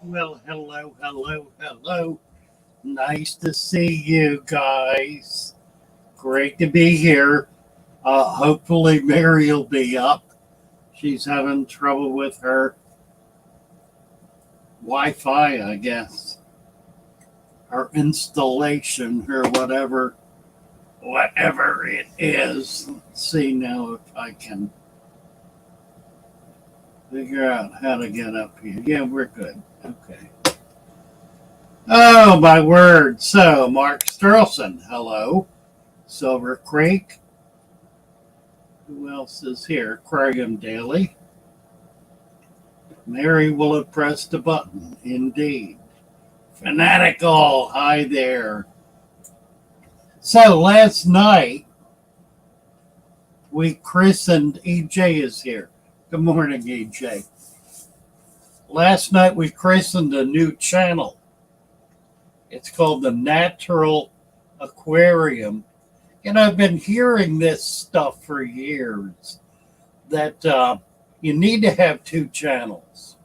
Well, hello, hello, hello. Nice to see you guys. Great to be here. Hopefully, Mary will be up. She's having trouble with her Wi Fi, I guess, her installation, or whatever it is. Let's see now if I can figure out how to get up here. Yeah, we're good. Okay. Oh, my word. So, Mark Sterlson, hello. Silver Creek. Who else is here? Graham Daly. Mary will have pressed a button. Indeed. Fanatical. Hi there. So, last night, we christened, EJ is here. Good morning, EJ. Last night, we christened a new channel. It's called the Natural Aquarium. And I've been hearing this stuff for years, that you need to have two channels.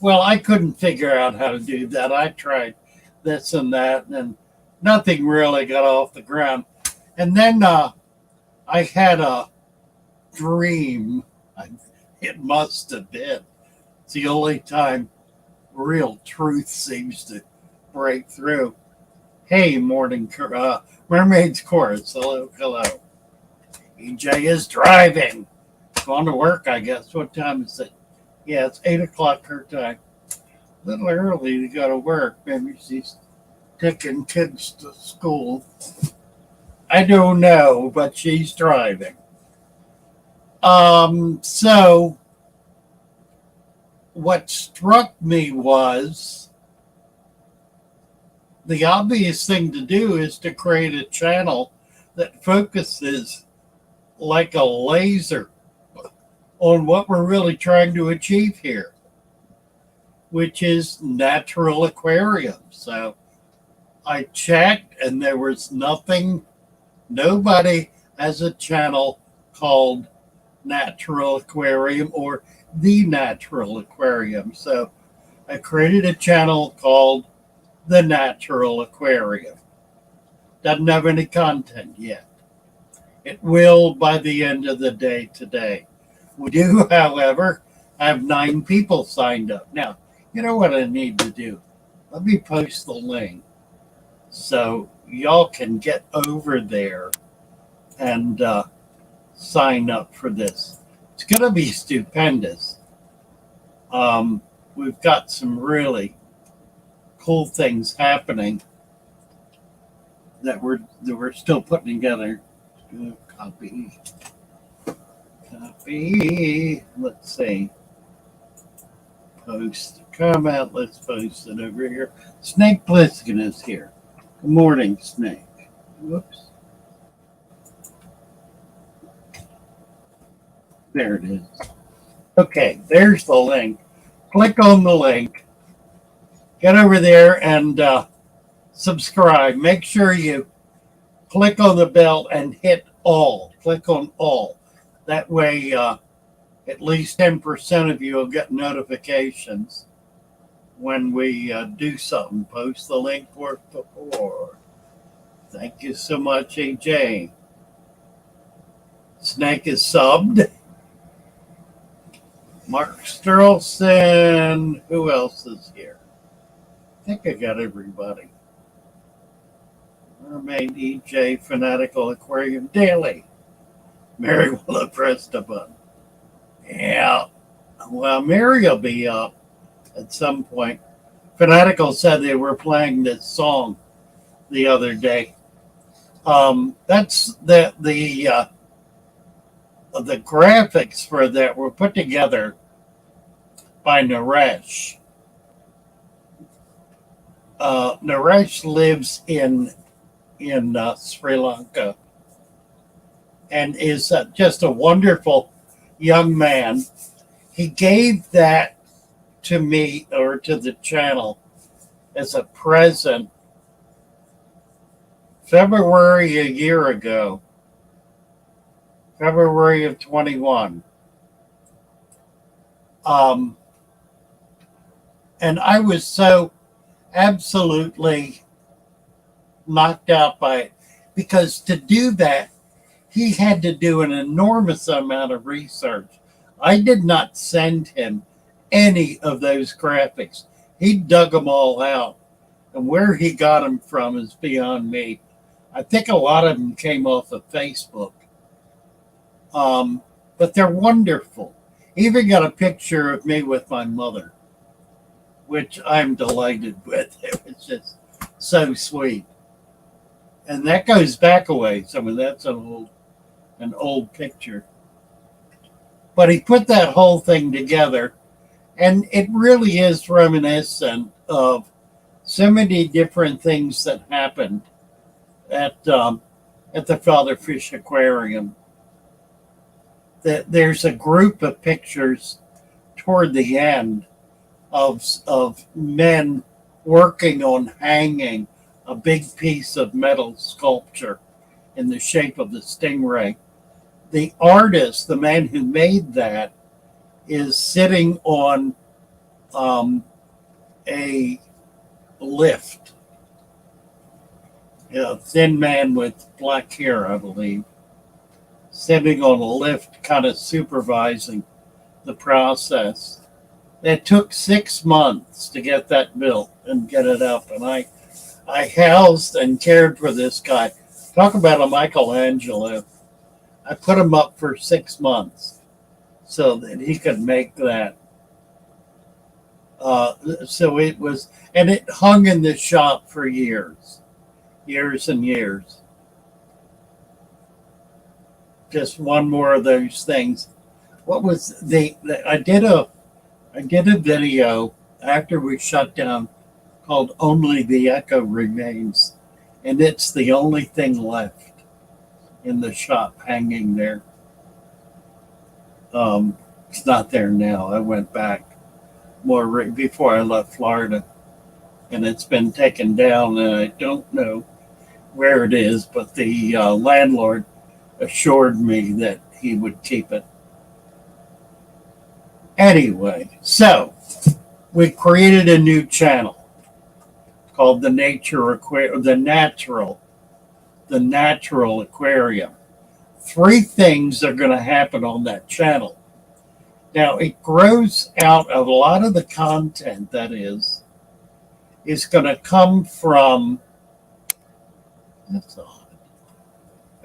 Well, I couldn't figure out how to do that. I tried this and that, and nothing really got off the ground. And then I had a dream. It must have been. It's the only time real truth seems to break through. Hey, morning, Mermaid's Chorus. Hello, hello. EJ is driving. Going to work, I guess. What time is it? Yeah, it's 8 o'clock her time. A little early to go to work. Maybe she's taking kids to school. I don't know, but she's driving. So what struck me was the obvious thing to do is to create a channel that focuses like a laser on what we're really trying to achieve here, which is natural aquarium. So I checked and there was nothing, nobody has a channel called Natural Aquarium or The Natural Aquarium. So I created a channel called The Natural Aquarium. Doesn't have any content yet. It will by the end of the day today. We do, however, have 9 people signed up. Now, you know what I need to do? Let me post the link so y'all can get over there and sign up for this. It's going to be stupendous. We've got some really cool things happening that we're still putting together. Copy. Let's see. Post comment. Let's post it over here. Snake Plissken is here. Good morning, Snake. Whoops. There it is. Okay, there's the link. Click on the link. Get over there and subscribe. Make sure you click on the bell and hit all. Click on all. That way, at least 10% of you will get notifications when we do something. Post the link for before. Thank you so much, AJ. Snake is subbed. Mark Sterlson. Who else is here? I think I got everybody. Mermaid, EJ, Fanatical Aquarium Daily. Mary will have pressed a button. Yeah. Well, Mary will be up at some point. Fanatical said they were playing this song the other day. That's the graphics for that were put together by Naresh. Naresh lives in Sri Lanka and is just a wonderful young man. He gave that to me or to the channel as a present February a year ago, February of 21. And I was so absolutely knocked out by it because to do that, he had to do an enormous amount of research. I did not send him any of those graphics. He dug them all out. And where he got them from is beyond me. I think a lot of them came off of Facebook. But they're wonderful. He even got a picture of me with my mother, which I'm delighted with. It was just so sweet. And that goes back a ways. I mean, that's an old picture. But he put that whole thing together, and it really is reminiscent of so many different things that happened at the Father Fish Aquarium. That there's a group of pictures toward the end of men working on hanging a big piece of metal sculpture in the shape of the stingray. The artist, the man who made that, is sitting on a lift. A thin man with black hair, I believe. sitting on a lift, kind of supervising the process. It took 6 months to get that built and get it up. And I housed and cared for this guy. Talk about a Michelangelo. I put him up for 6 months so that he could make that. So it was, and it hung in the shop for years and years. Just one more of those things. What was I did a video after we shut down called Only the Echo Remains, and it's the only thing left in the shop hanging there. It's not there now. I went back more before I left Florida, and it's been taken down, and I don't know where it is, but the landlord assured me that he would keep it. Anyway, so we created a new channel called the Natural Aquarium. 3 things are going to happen on that channel. Now, it grows out of a lot of the content that is going to come from, that's odd.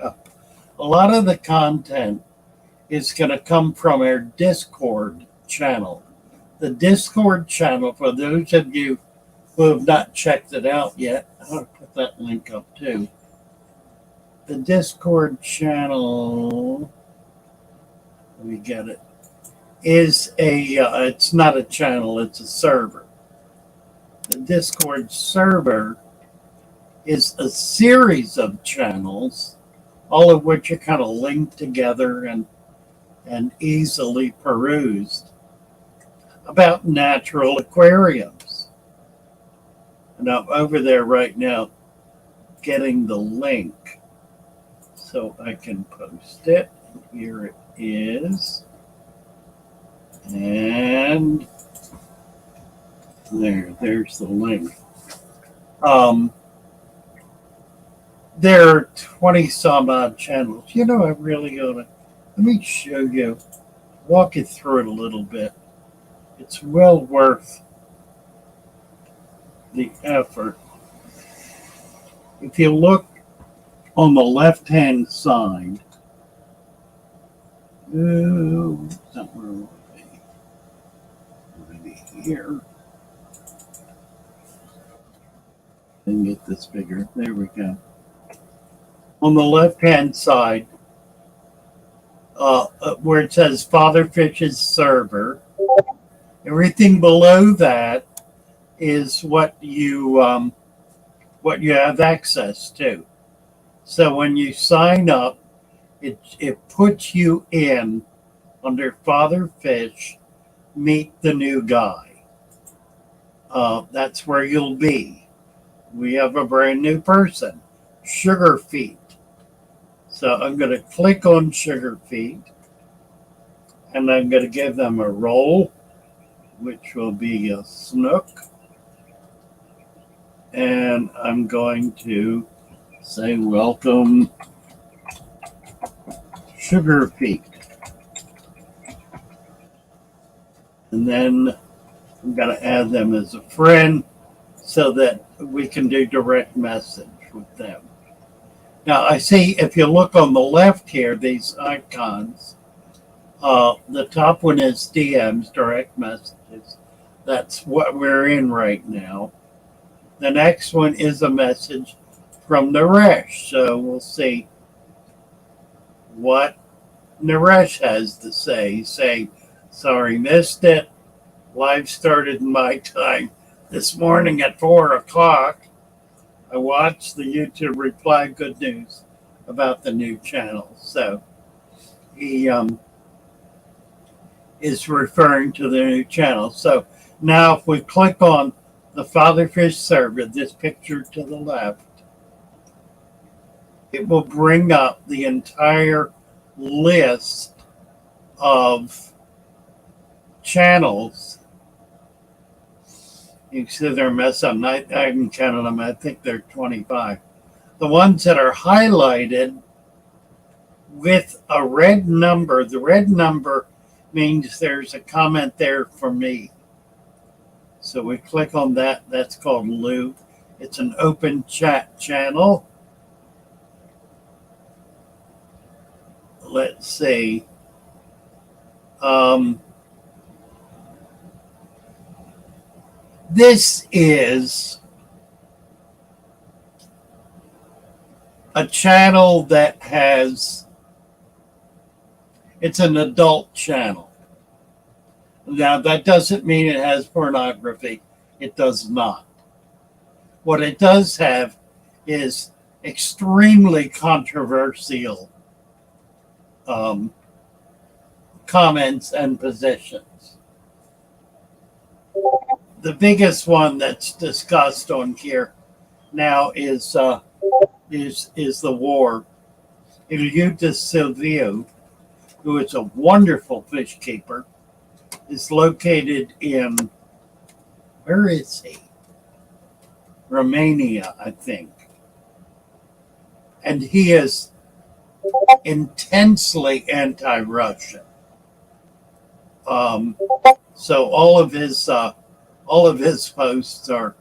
A lot of the content is going to come from our Discord channel. The Discord channel, for those of you who have not checked it out yet, I'll put that link up too. The Discord channel, let me get it, is it's not a channel, it's a server. The Discord server is a series of channels, all of which are kind of linked together and easily perused, about natural aquariums. And I'm over there right now getting the link so I can post it. Here it is. And there's the link. There are 20 some odd channels. You know, I really ought to, let me show you, walk you through it a little bit. It's well worth the effort. If you look on the left-hand side, somewhere maybe here. And get this bigger. There we go. On the left-hand side, where it says Father Fish's server, everything below that is what you have access to. So when you sign up, it puts you in under Father Fish, Meet the New Guy. That's where you'll be. We have a brand new person, Sugar Feet. So I'm going to click on Sugar Feet, and I'm going to give them a role, which will be a snook. And I'm going to say, welcome, Sugar Feet. And then I'm going to add them as a friend so that we can do direct message with them. Now, I see if you look on the left here, these icons, the top one is DMs, direct messages. That's what we're in right now. The next one is a message from Naresh. So we'll see what Naresh has to say. He's saying, sorry, missed it. Live started in my time this morning at 4 o'clock. I watched the YouTube reply. Good news about the new channel. So he is referring to the new channel. So now if we click on the Father Fish server, this picture to the left, it will bring up the entire list of channels. You can see they're messed up. I haven't counted them. I think they're 25. The ones that are highlighted with a red number. The red number means there's a comment there for me. So we click on that. That's called Lou. It's an open chat channel. Let's see. This is a channel that has, it's an adult channel. Now, that doesn't mean it has pornography. It does not. What it does have is extremely controversial comments and positions. The biggest one that's discussed on here now is the war. Ilyuta Silviu, who is a wonderful fish keeper, is located in, where is he? Romania, I think. And he is intensely anti-Russian. So all of his posts are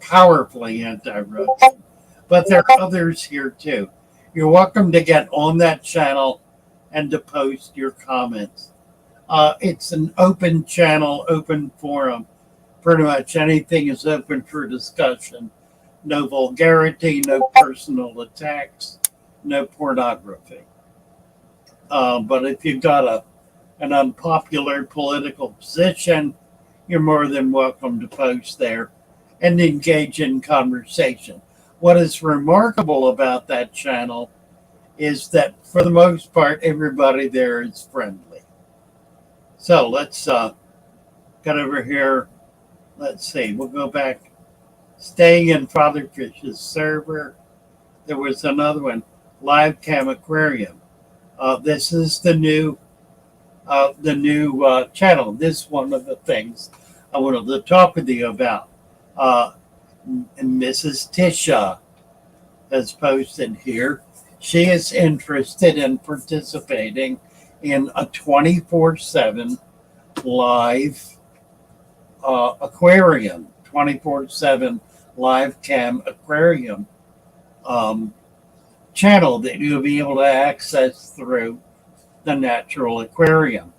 powerfully anti-Russian. But there are others here too. You're welcome to get on that channel and to post your comments. It's an open channel, open forum. Pretty much anything is open for discussion. No vulgarity, no personal attacks, no pornography. But if you've got an unpopular political position, you're more than welcome to post there and engage in conversation. What is remarkable about that channel is that for the most part, everybody there is friendly. So let's get over here. Let's see, we'll go back. Staying in Father Fish's server. There was another one, Live Cam Aquarium. This is the new channel. This is one of the things I wanted to talk with you about. And Mrs. Tisha has posted here. She is interested in participating in a 24/7 live aquarium, 24/7 live cam aquarium channel that you'll be able to access through the Natural Aquarium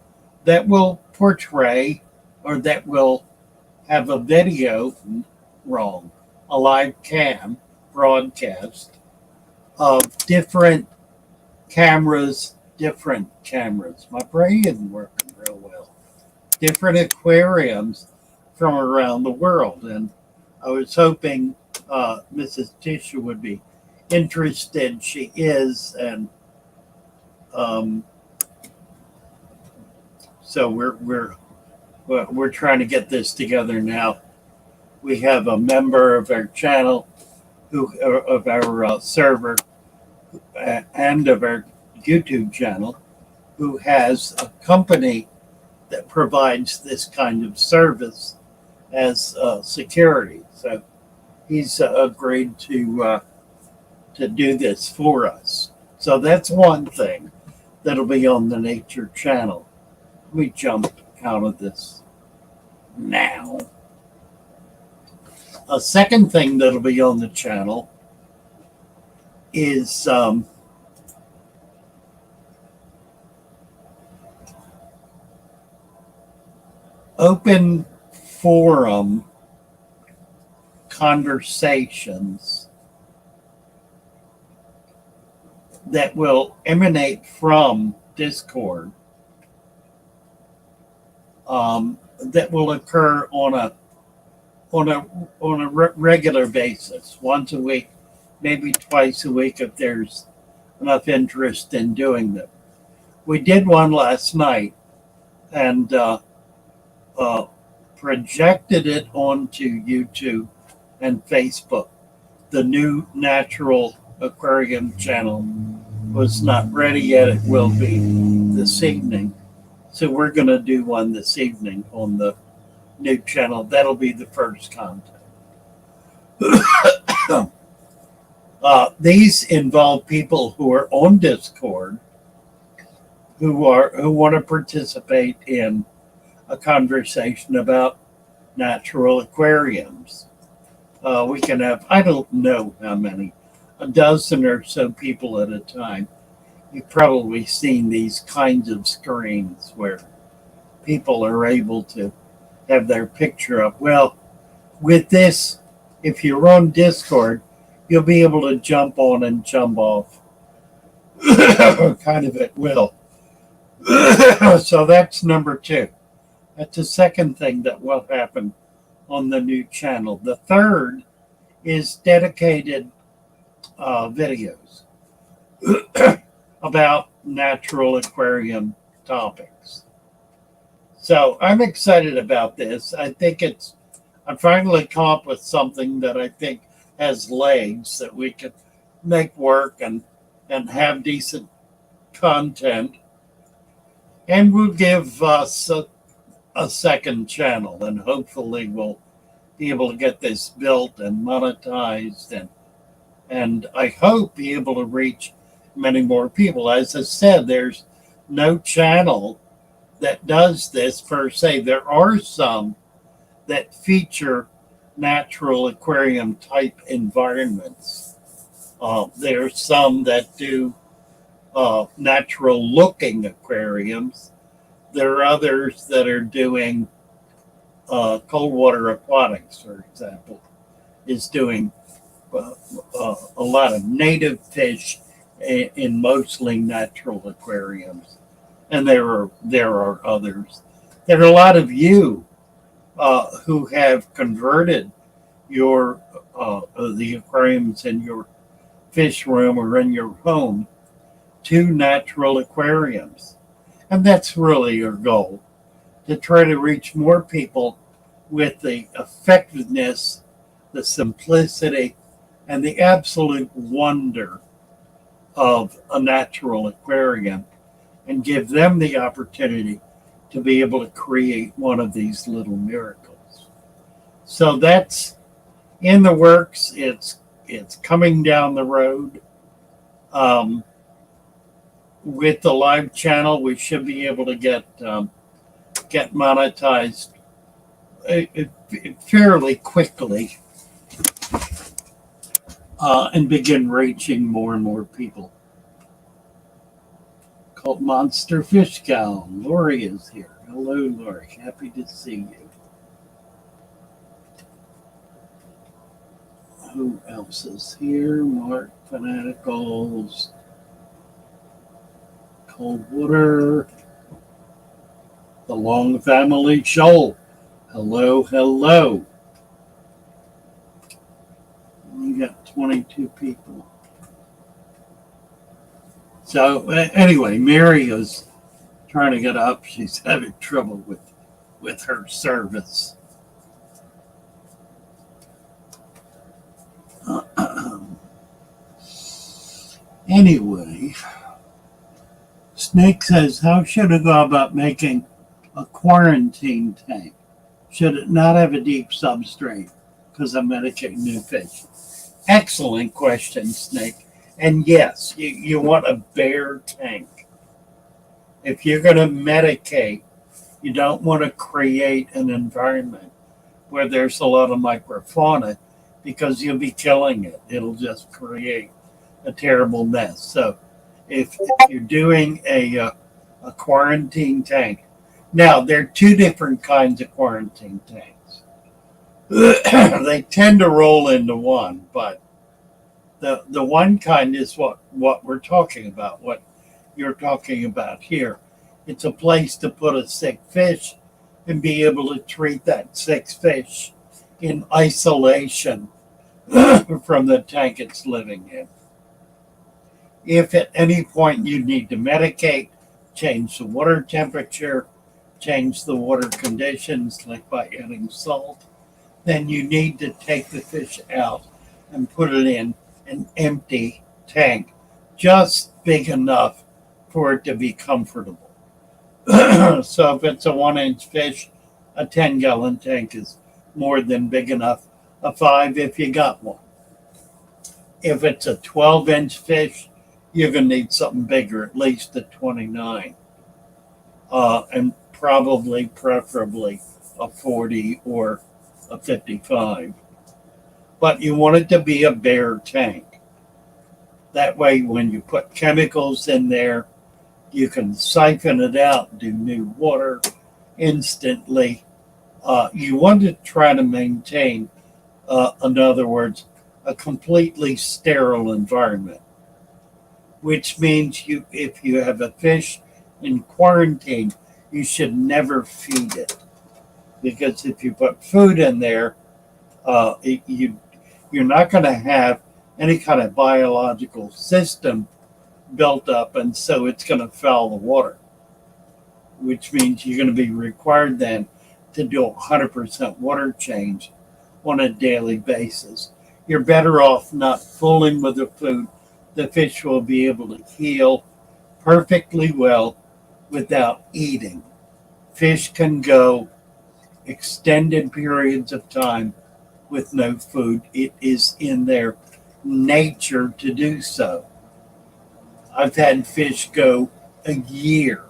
that will portray, or that will have a video, a live cam broadcast of different cameras. My brain isn't working real well. Different aquariums from around the world. And I was hoping Mrs. Tisha would be interested. She is. And so we're trying to get this together now. We have a member of our channel, of our server, and of our YouTube channel, who has a company that provides this kind of service as security. So he's agreed to do this for us. So that's one thing that'll be on the Nature channel. Let me jump out of this now. A second thing that'll be on the channel is open forum conversations that will emanate from Discord, that will occur on a regular basis, once a week, maybe twice a week if there's enough interest in doing them. We did one last night and projected it onto YouTube and Facebook. The new Natural Aquarium channel was not ready yet. It will be this evening. So we're going to do one this evening on the new channel. That'll be the first content. These involve people who are on Discord who want to participate in a conversation about natural aquariums. We can have, I don't know how many, a dozen or so people at a time. You've probably seen these kinds of screens where people are able to have their picture up. Well, with this, if you're on Discord, you'll be able to jump on and jump off kind of at will. So that's number two. That's the second thing that will happen on the new channel. The third is dedicated videos about natural aquarium topics. So I'm excited about this. I finally come up with something that I think has legs that we can make work and have decent content. And we'll give us a second channel, and hopefully we'll be able to get this built and monetized and I hope be able to reach many more people. As I said, there's no channel that does this per se. There are some that feature natural aquarium type environments. There's some that do natural looking aquariums. There are others that are doing cold water aquatics, for example, is doing a lot of native fish in mostly natural aquariums. And there are others. There are a lot of you who have converted your the aquariums in your fish room or in your home to natural aquariums. And that's really your goal, to try to reach more people with the effectiveness, the simplicity, and the absolute wonder of a natural aquarium, and give them the opportunity to be able to create one of these little miracles. So that's in the works. It's coming down the road. With the live channel, we should be able to get monetized fairly quickly and begin reaching more and more people. Called Monster Fish Cow. Lori is here. Hello, Lori. Happy to see you. Who else is here? Mark Fanaticals. Cold Water. The Long Family SHOAL. Hello, hello. We got 22 people. So anyway, Mary is trying to get up. She's having trouble with her service. Anyway, Snake says, how should I go about making a quarantine tank? Should it not have a deep substrate because I'm medicating new fish? Excellent question, Snake. And yes, you want a bare tank. If you're going to medicate, you don't want to create an environment where there's a lot of microfauna because you'll be killing it. It'll just create a terrible mess. So if you're doing a quarantine tank, now there are two different kinds of quarantine tanks. They tend to roll into one, but the one kind is what we're talking about, what you're talking about here. It's a place to put a sick fish and be able to treat that sick fish in isolation from the tank it's living in. If at any point you need to medicate, change the water temperature, change the water conditions, like by adding salt, then you need to take the fish out and put it in an empty tank, just big enough for it to be comfortable. So if it's a 1-inch fish, a 10-gallon tank is more than big enough. A 5 if you got one. If it's a 12-inch fish, you're going to need something bigger, at least a 29, and preferably a 40 or a 55. But you want it to be a bare tank. That way, when you put chemicals in there, you can siphon it out, do new water instantly. You want to try to maintain, in other words, a completely sterile environment, which means if you have a fish in quarantine, you should never feed it, because if you put food in there, you're not going to have any kind of biological system built up, and so it's going to foul the water, which means you're going to be required then to do 100% water change on a daily basis. You're better off not fooling with the food. The fish will be able to heal perfectly well without eating. Fish can go extended periods of time with no food. It is in their nature to do so. I've had fish go a year.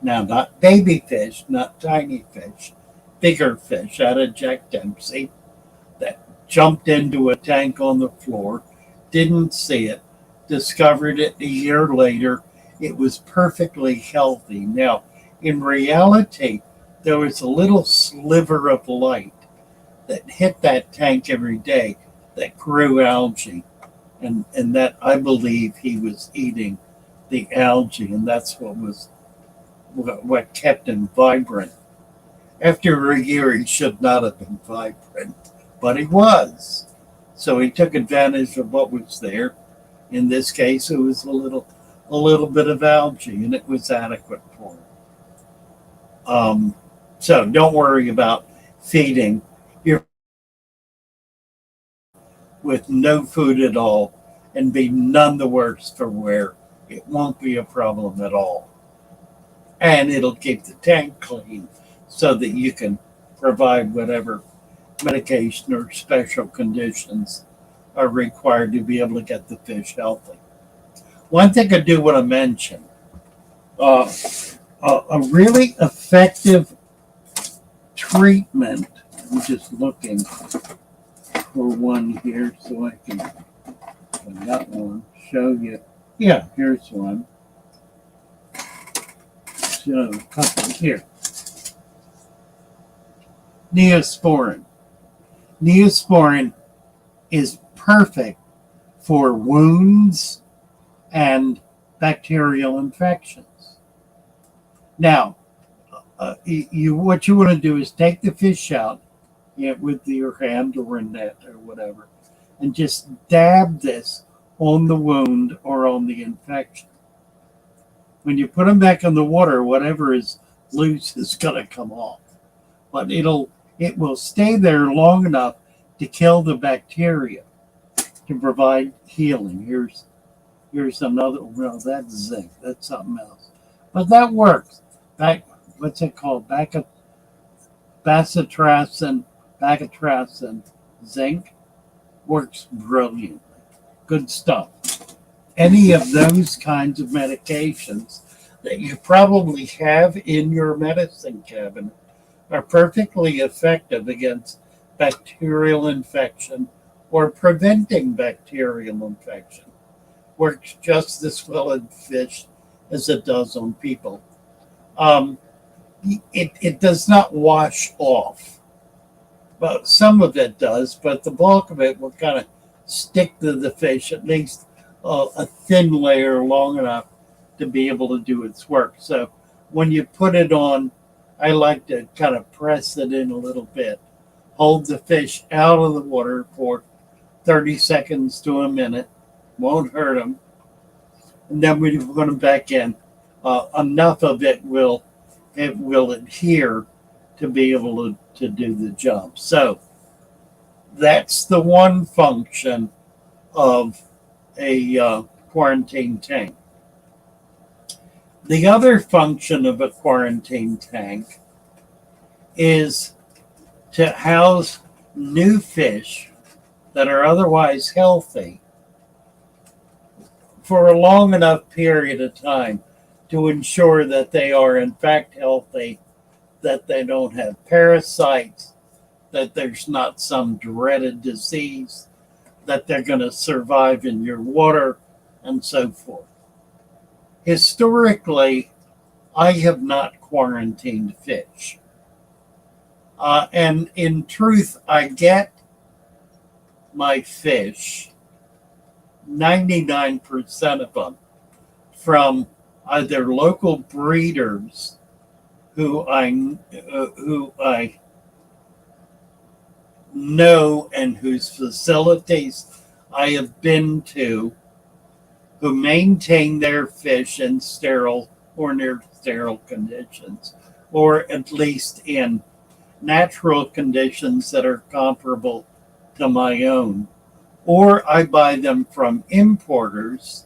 Now, not baby fish, not tiny fish, bigger fish out of Jack Dempsey that jumped into a tank on the floor, didn't see it, discovered it a year later. It was perfectly healthy. Now, in reality, there was a little sliver of light that hit that tank every day that grew algae. And that, I believe, he was eating the algae, and that's what kept him vibrant. After a year, he should not have been vibrant, but he was. So he took advantage of what was there. In this case, it was a little bit of algae, and it was adequate for him. So don't worry about feeding your with no food at all, and be none the worse for wear. It won't be a problem at all. And it'll keep the tank clean so that you can provide whatever medication or special conditions are required to be able to get the fish healthy. One thing I do want to mention, a really effective treatment. I'm just looking for one here so I can that one show you. Yeah, here's one. So a couple here. Neosporin. Neosporin is perfect for wounds and bacterial infections. Now, what you want to do is take the fish out with your hand or a net or whatever, and just dab this on the wound or on the infection. When you put them back in the water, whatever is loose is going to come off, but it will stay there long enough to kill the bacteria to provide healing. Here's another. Well, that's zinc. That's something else, but that works. What's it called? Bacitracin zinc works brilliantly. Good stuff. Any of those kinds of medications that you probably have in your medicine cabinet are perfectly effective against bacterial infection or preventing bacterial infection. Works just as well in fish as it does on people. It does not wash off. But some of it does, but the bulk of it will kind of stick to the fish, at least a thin layer long enough to be able to do its work. So when you put it on, I like to kind of press it in a little bit, hold the fish out of the water for 30 seconds to a minute, won't hurt them, and then when you put them back in, enough of it will adhere to be able to do the job. So that's the one function of a quarantine tank. The other function of a quarantine tank is to house new fish that are otherwise healthy for a long enough period of time to ensure that they are in fact healthy, that they don't have parasites, that there's not some dreaded disease, that they're going to survive in your water, and so forth. Historically, I have not quarantined fish. And in truth, I get my fish, 99% of them, from either local breeders who I know and whose facilities I have been to, who maintain their fish in sterile or near sterile conditions, or at least in natural conditions that are comparable to my own. Or I buy them from importers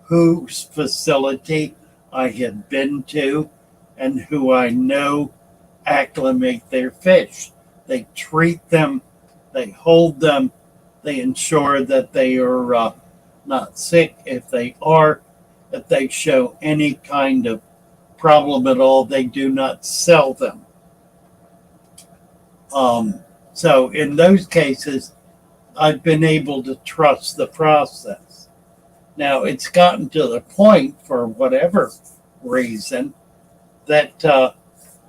whose facility I have been to and who I know acclimate their fish. They treat them, they hold them, they ensure that they are not sick. If they are, if they show any kind of problem at all, they do not sell them. So in those cases, I've been able to trust the process. Now, it's gotten to the point, for whatever reason, that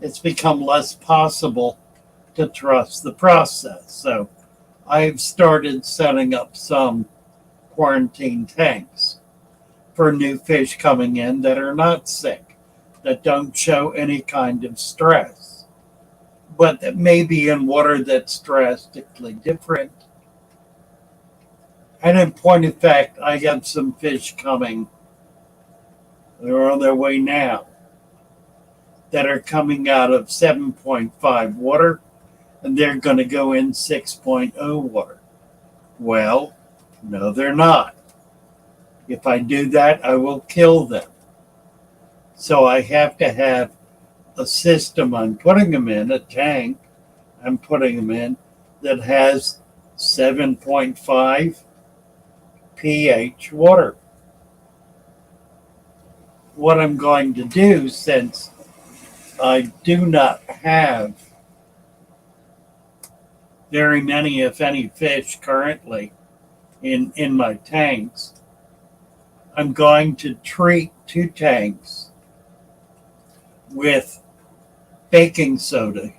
it's become less possible to trust the process. So I've started setting up some quarantine tanks for new fish coming in that are not sick, that don't show any kind of stress, but that may be in water that's drastically different. And in point of fact, I have some fish coming, they're on their way now, that are coming out of 7.5 water, and they're going to go in 6.0 water. Well, no, they're not. If I do that, I will kill them. So I have to have a system I'm putting them in, a tank I'm putting them in, that has 7.5 pH water. What I'm going to do, since I do not have very many, if any, fish currently in my tanks, I'm going to treat 2 tanks with baking soda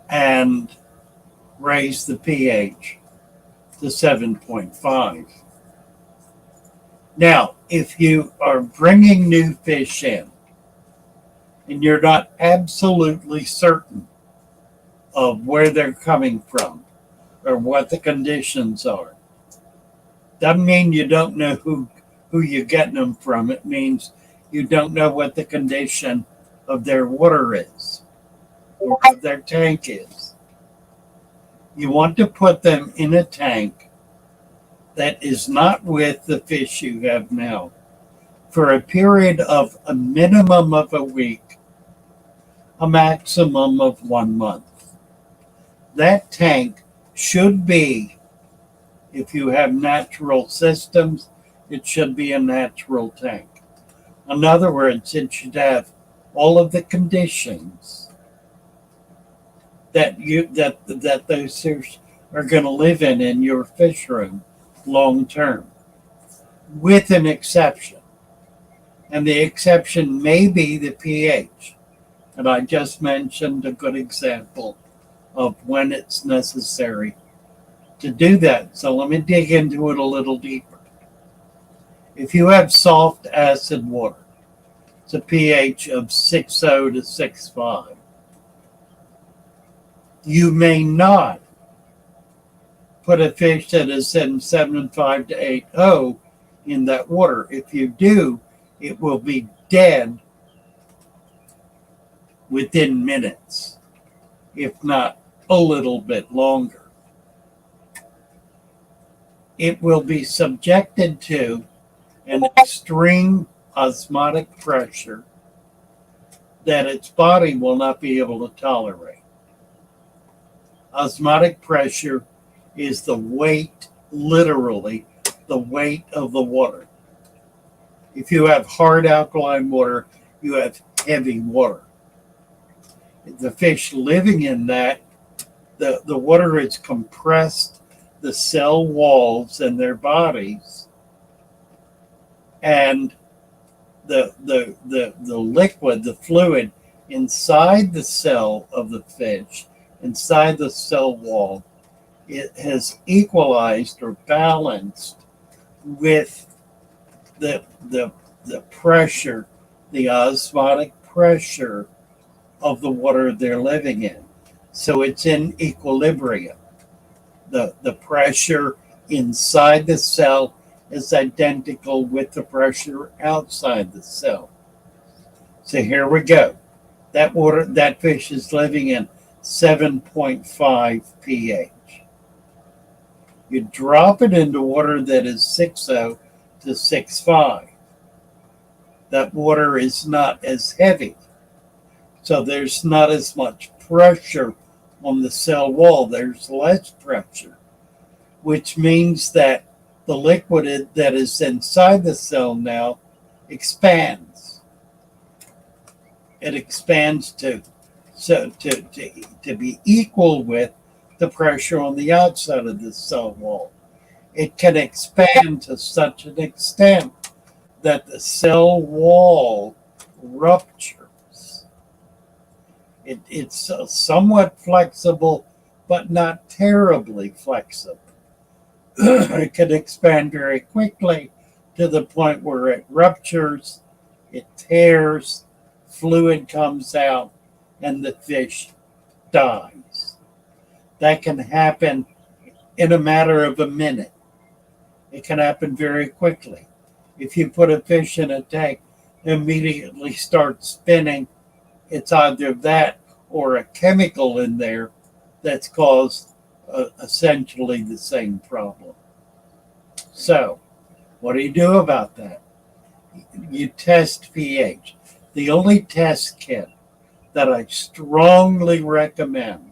and raise the pH to 7.5. Now, if you are bringing new fish in and you're not absolutely certain of where they're coming from or what the conditions are, doesn't mean you don't know who you're getting them from. It means you don't know what the condition of their water is or of their tank is. You want to put them in a tank that is not with the fish you have now for a period of a minimum of a week, a maximum of 1 month. That tank should be, if you have natural systems, it should be a natural tank. In other words, it should have all of the conditions that those fish are going to live in your fish room long term, with an exception. And the exception may be the pH. And I just mentioned a good example of when it's necessary to do that. So let me dig into it a little deeper. If you have soft acid water, it's a pH of 6.0 to 6.5. You may not put a fish that is in 7.5 to 8.0 in that water. If you do, it will be dead within minutes, if not a little bit longer. It will be subjected to an extreme osmotic pressure that its body will not be able to tolerate. Osmotic pressure is the weight, literally, the weight of the water. If you have hard alkaline water, you have heavy water. The fish living in that, the water is compressed the cell walls in their bodies, and the liquid, the fluid inside the cell of the fish, inside the cell wall, it has equalized or balanced with the pressure, the osmotic pressure of the water they're living in. So it's in equilibrium. The pressure inside the cell is identical with the pressure outside the cell. So here we go. That fish is living in 7.5 pH. You drop it into water that is 6.0 to 6.5. That water is not as heavy. So there's not as much pressure on the cell wall. There's less pressure, which means that the liquid that is inside the cell now expands. It expands to be equal with the pressure on the outside of the cell wall. It can expand to such an extent that the cell wall ruptures. It's somewhat flexible, but not terribly flexible. It can expand very quickly to the point where it ruptures, it tears, fluid comes out, and the fish dies. That can happen in a matter of a minute. It can happen very quickly. If you put a fish in a tank, immediately start spinning, it's either that or a chemical in there that's caused essentially the same problem. So, what do you do about that? You test pH. The only test kit that I strongly recommend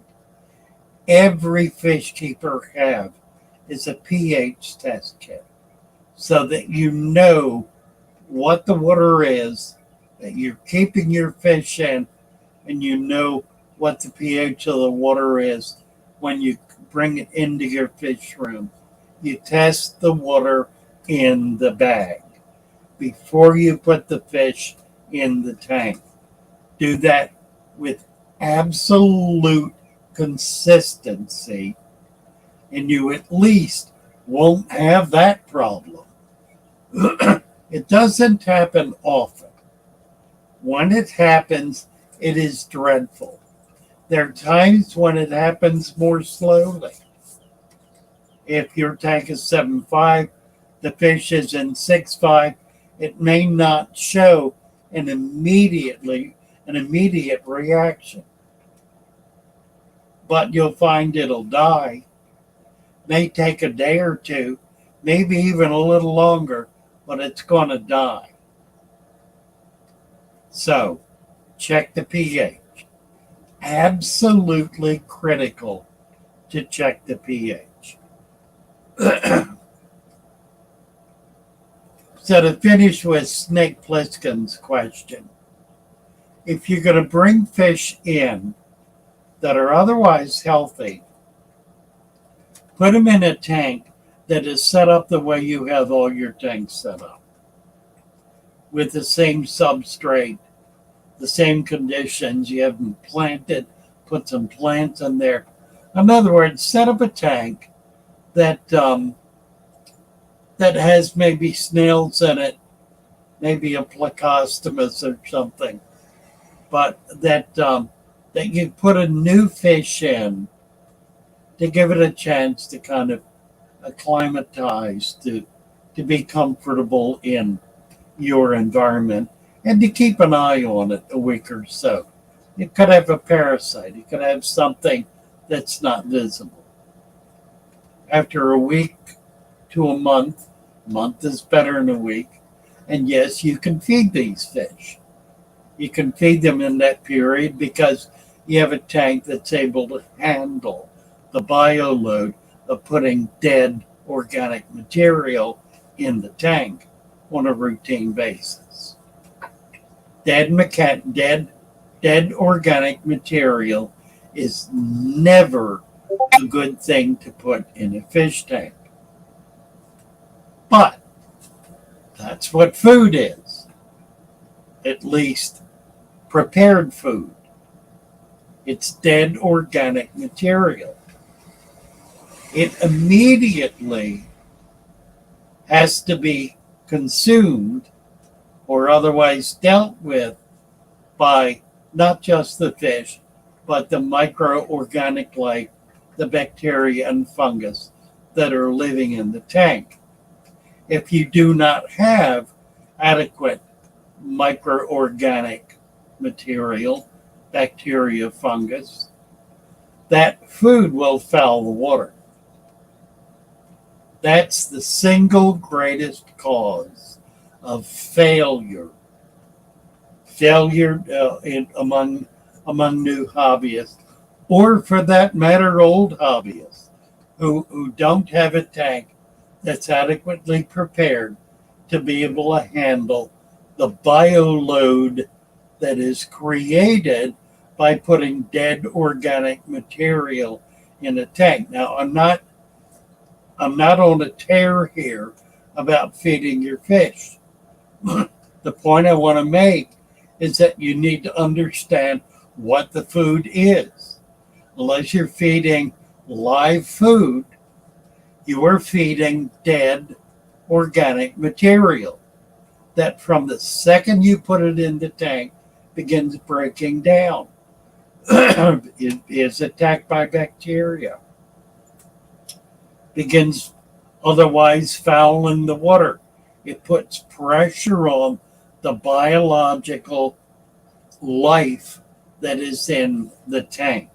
every fish keeper have is a pH test kit, so that you know what the water is that you're keeping your fish in, and you know what the pH of the water is when you bring it into your fish room. You test the water in the bag before you put the fish in the tank. Do that with absolute consistency, and you at least won't have that problem. It doesn't happen often. When it happens, it is dreadful. There are times when it happens more slowly. If your tank is 7.5, the fish is in 6.5, it may not show an immediate reaction. But you'll find it'll die. May take a day or two, maybe even a little longer, but it's going to die. So, check the pH. Absolutely critical to check the pH. So to finish with Snake Plissken's question, if you're going to bring fish in that are otherwise healthy, put them in a tank that is set up the way you have all your tanks set up, with the same substrate, the same conditions. You have them planted, put some plants in there. In other words, set up a tank that has maybe snails in it, maybe a plecostomus or something, but that you put a new fish in to give it a chance to kind of acclimatize, to be comfortable in your environment, and to keep an eye on it a week or so. It could have a parasite. It could have something that's not visible. After a week to a month is better than a week, and yes, you can feed these fish. You can feed them in that period because you have a tank that's able to handle the bio load of putting dead organic material in the tank on a routine basis. Dead organic material is never a good thing to put in a fish tank. But that's what food is, at least prepared food. It's dead organic material. It immediately has to be consumed or otherwise dealt with by not just the fish, but the microorganic life, the bacteria and fungus that are living in the tank. If you do not have adequate microorganic material, bacteria, fungus, that food will foul the water. That's the single greatest cause of failure. Among new hobbyists, or for that matter, old hobbyists who don't have a tank that's adequately prepared to be able to handle the bio load that is created by putting dead organic material in a tank. Now, I'm not on a tear here about feeding your fish. The point I want to make is that you need to understand what the food is. Unless you're feeding live food, you are feeding dead organic material that from the second you put it in the tank begins breaking down. It is attacked by bacteria, begins otherwise fouling the water. It puts pressure on the biological life that is in the tank.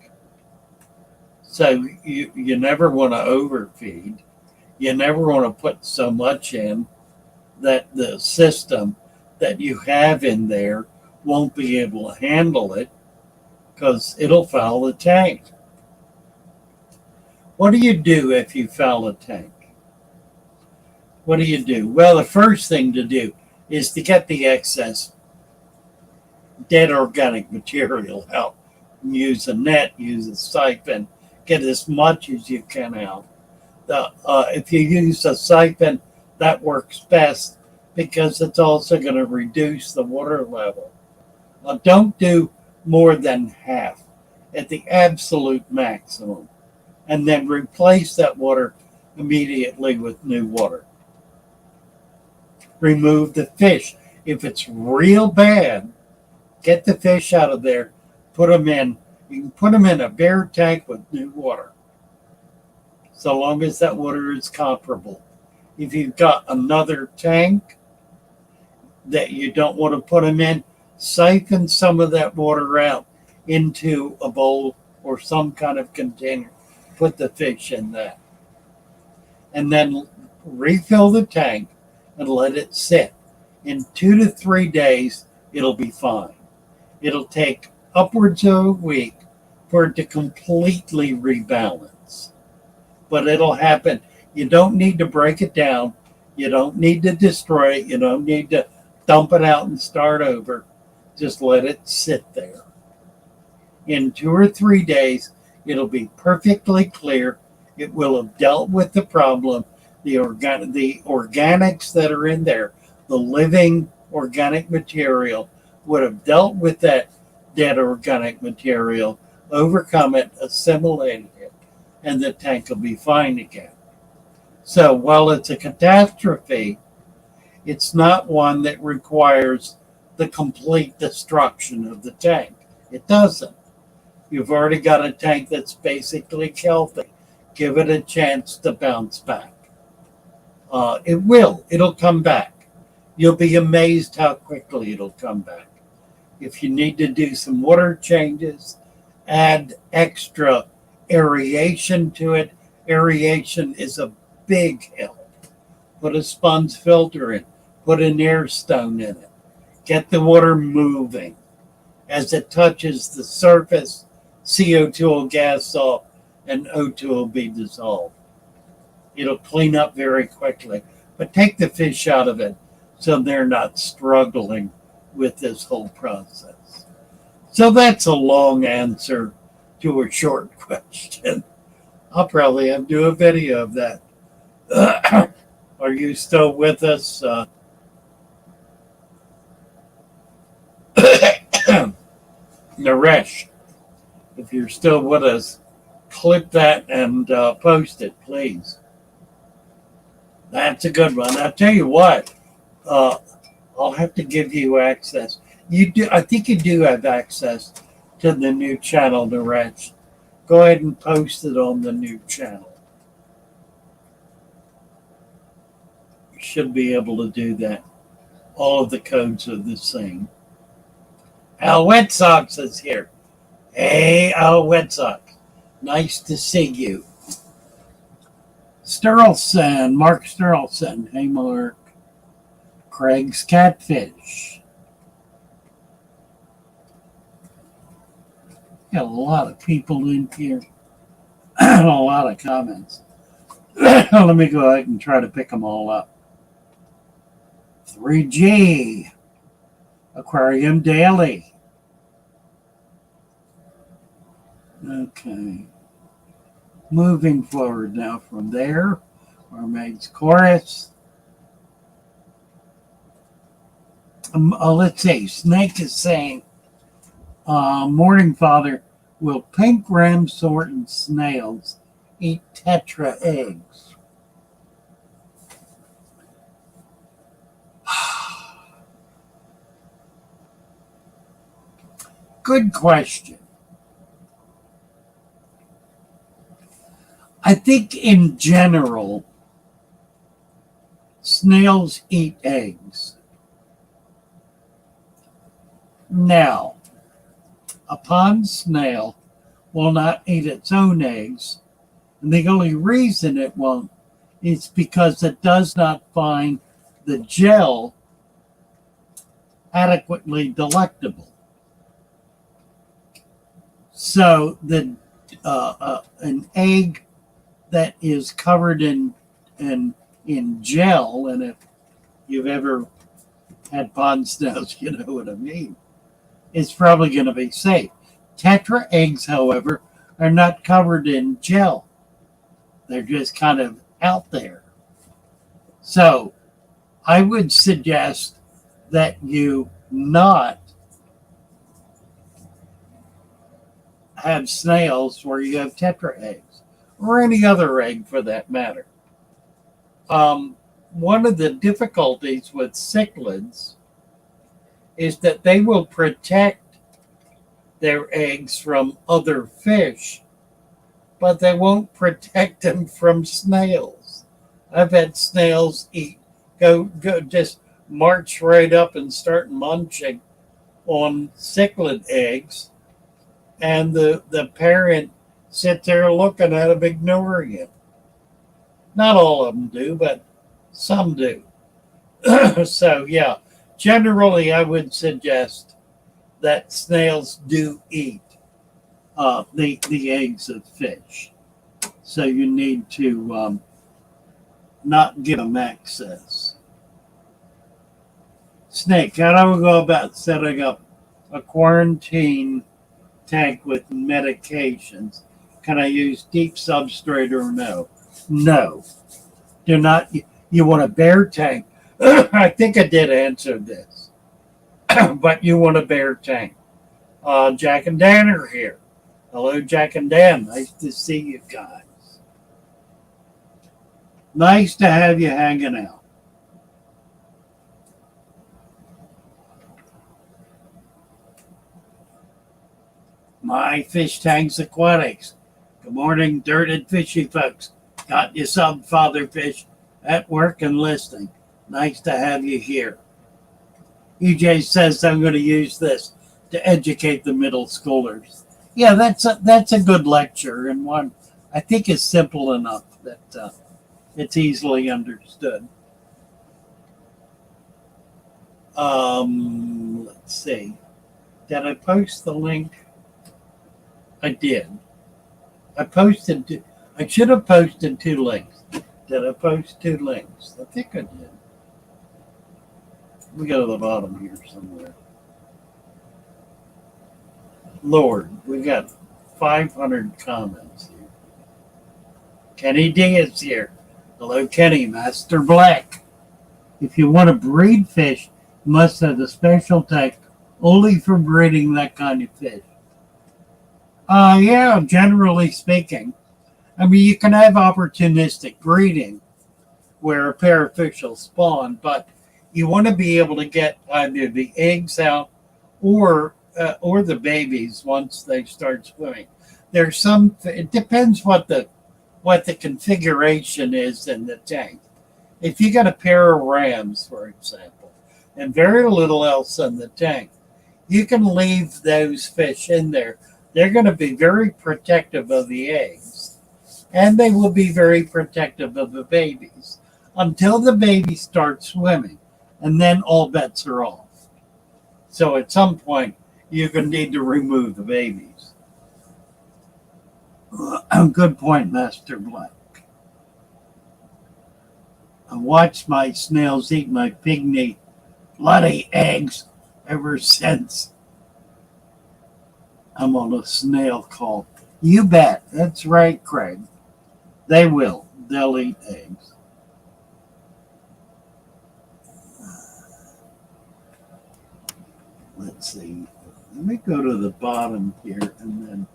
So you never want to overfeed. You never want to put so much in that the system that you have in there won't be able to handle it because it'll foul the tank. What do you do if you foul a tank? What do you do? Well, the first thing to do is to get the excess dead organic material out. Use a net, use a siphon, get as much as you can out. If you use a siphon, that works best because it's also going to reduce the water level. Don't do more than half at the absolute maximum, and then replace that water immediately with new water. Remove the fish. If it's real bad, get the fish out of there, put them in. You can put them in a bare tank with new water, so long as that water is comparable. If you've got another tank that you don't want to put them in, siphon some of that water out into a bowl or some kind of container. Put the fish in that. And then refill the tank and let it sit. In 2 to 3 days, it'll be fine. It'll take upwards of a week for it to completely rebalance. But it'll happen. You don't need to break it down. You don't need to destroy it. You don't need to dump it out and start over. Just let it sit there. In 2 or 3 days, it'll be perfectly clear. It will have dealt with the problem. The organics that are in there, the living organic material, would have dealt with that dead organic material, overcome it, assimilated it, and the tank will be fine again. So while it's a catastrophe, it's not one that requires the complete destruction of the tank. It doesn't. You've already got a tank that's basically healthy. Give it a chance to bounce back. It will. It'll come back. You'll be amazed how quickly it'll come back. If you need to do some water changes, add extra aeration to it. Aeration is a big help. Put a sponge filter in. Put an air stone in it. Get the water moving. As it touches the surface, CO2 will gas off and O2 will be dissolved. It'll clean up very quickly. But take the fish out of it so they're not struggling with this whole process. So that's a long answer to a short question. I'll probably have to do a video of that. Are you still with us? Naresh, if you're still with us, clip that and post it, please. That's a good one. I'll tell you what, I'll have to give you access. You do. I think you do have access to the new channel, Naresh. Go ahead and post it on the new channel. You should be able to do that. All of the codes are the same. Al Wet Sox is here. Hey, Al Wet Sox. Nice to see you. Sterlson, Mark Sterlson. Hey, Mark. Craig's Catfish. Got a lot of people in here. A lot of comments. Let me go ahead and try to pick them all up. 3G. Aquarium Daily. Okay. Moving forward now from there. Mermaid's Chorus. Let's see. Snake is saying, Morning Father, will pink ram-sorted snails eat tetra eggs? Good question. I think in general, snails eat eggs. Now, a pond snail will not eat its own eggs, and the only reason it won't is because it does not find the gel adequately delectable. So an egg that is covered in gel, and if you've ever had pond snails, you know what I mean, it's probably going to be safe. Tetra eggs, however, are not covered in gel. They're just kind of out there. So I would suggest that you not have snails where you have tetra eggs, or any other egg for that matter. One of the difficulties with cichlids is that they will protect their eggs from other fish, but they won't protect them from snails. I've had snails go just march right up and start munching on cichlid eggs, and the parent sit there looking at them, ignoring it. Not all of them do, but some do. So, yeah, generally I would suggest that snails do eat the eggs of fish. So you need to not give them access. Snake, how do we go about setting up a quarantine tank with medications? Can I use deep substrate or no? No. Do not. You want a bear tank. I think I did answer this. But you want a bear tank. Jack and Dan are here. Hello, Jack and Dan. Nice to see you guys. Nice to have you hanging out. My Fish Tanks Aquatics. Good morning, dirted fishy folks. Got you some father fish at work and listening. Nice to have you here. EJ says I'm going to use this to educate the middle schoolers. Yeah, that's a good lecture, and one I think is simple enough that it's easily understood. Let's see. Did I post the link? I did. I should have posted 2 links. Did I post 2 links? I think I did. We go to the bottom here somewhere. Lord, we got 500 comments here. Kenny D is here. Hello, Kenny, Master Black. If you want to breed fish, you must have a special tank only for breeding that kind of fish. Yeah, generally speaking. I mean, you can have opportunistic breeding where a pair of fish will spawn, but you want to be able to get either the eggs out or the babies once they start swimming. There's some. It depends what the configuration is in the tank. If you got a pair of rams, for example, and very little else in the tank, you can leave those fish in there. They're going to be very protective of the eggs, and they will be very protective of the babies until the babies start swimming, and then all bets are off. So at some point, you're going to need to remove the babies. Good point, Master Black. I watched my snails eat my pygmy bloody eggs ever since. I'm on a snail call. You bet. That's right, Craig. They will. They'll eat eggs. Let's see. Let me go to the bottom here and then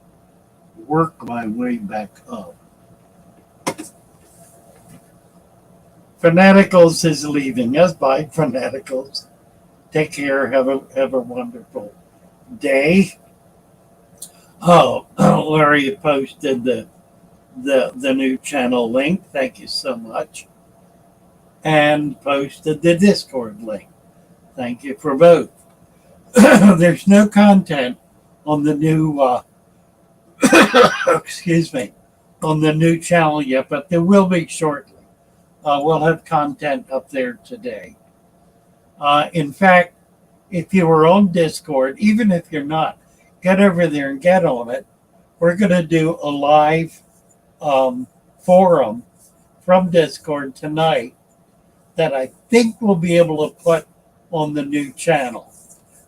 work my way back up. Fanaticals is leaving us. Bye, Fanaticals. Take care. Have a wonderful day. Oh, Larry posted the new channel link. Thank you so much. And posted the Discord link. Thank you for both. There's no content on the new excuse me, on the new channel yet, but there will be shortly. We'll have content up there today. In fact, if you were on Discord, even if you're not, get over there and get on it. We're going to do a live forum from Discord tonight that I think we'll be able to put on the new channel.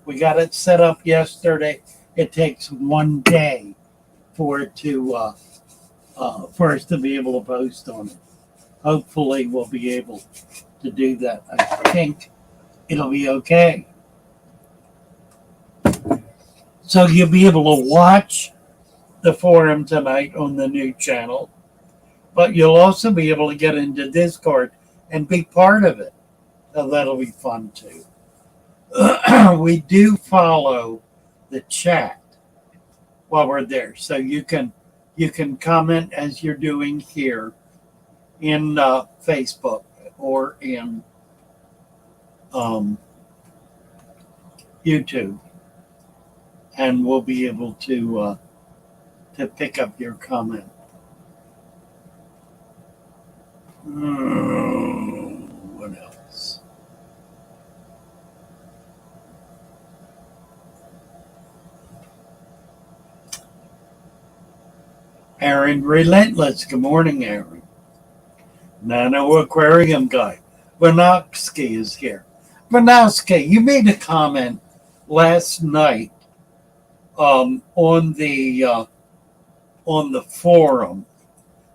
We got it set up yesterday. It takes 1 day for it to for us to be able to post on it. Hopefully, we'll be able to do that. I think it'll be okay. So you'll be able to watch the forum tonight on the new channel, but you'll also be able to get into Discord and be part of it. So that'll be fun too. We do follow the chat while we're there, so you can comment as you're doing here in Facebook or in YouTube, and we'll be able to pick up your comment. What else? Aaron Relentless. Good morning, Aaron. Nano Aquarium Guy. Vanowski is here. Vanowski, you made a comment last night on the forum,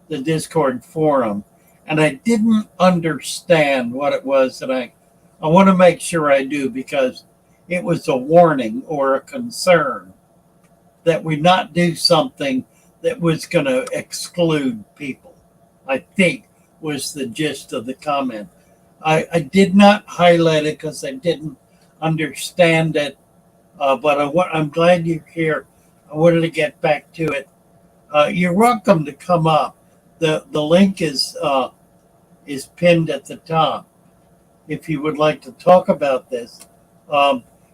the Discord forum, and I didn't understand what it was, and I want to make sure I do, because it was a warning or a concern that we not do something that was going to exclude people, I think was the gist of the comment. I did not highlight it because I didn't understand it, but I'm glad you're here. I wanted to get back to it. You're welcome to come up. The link is pinned at the top if you would like to talk about this.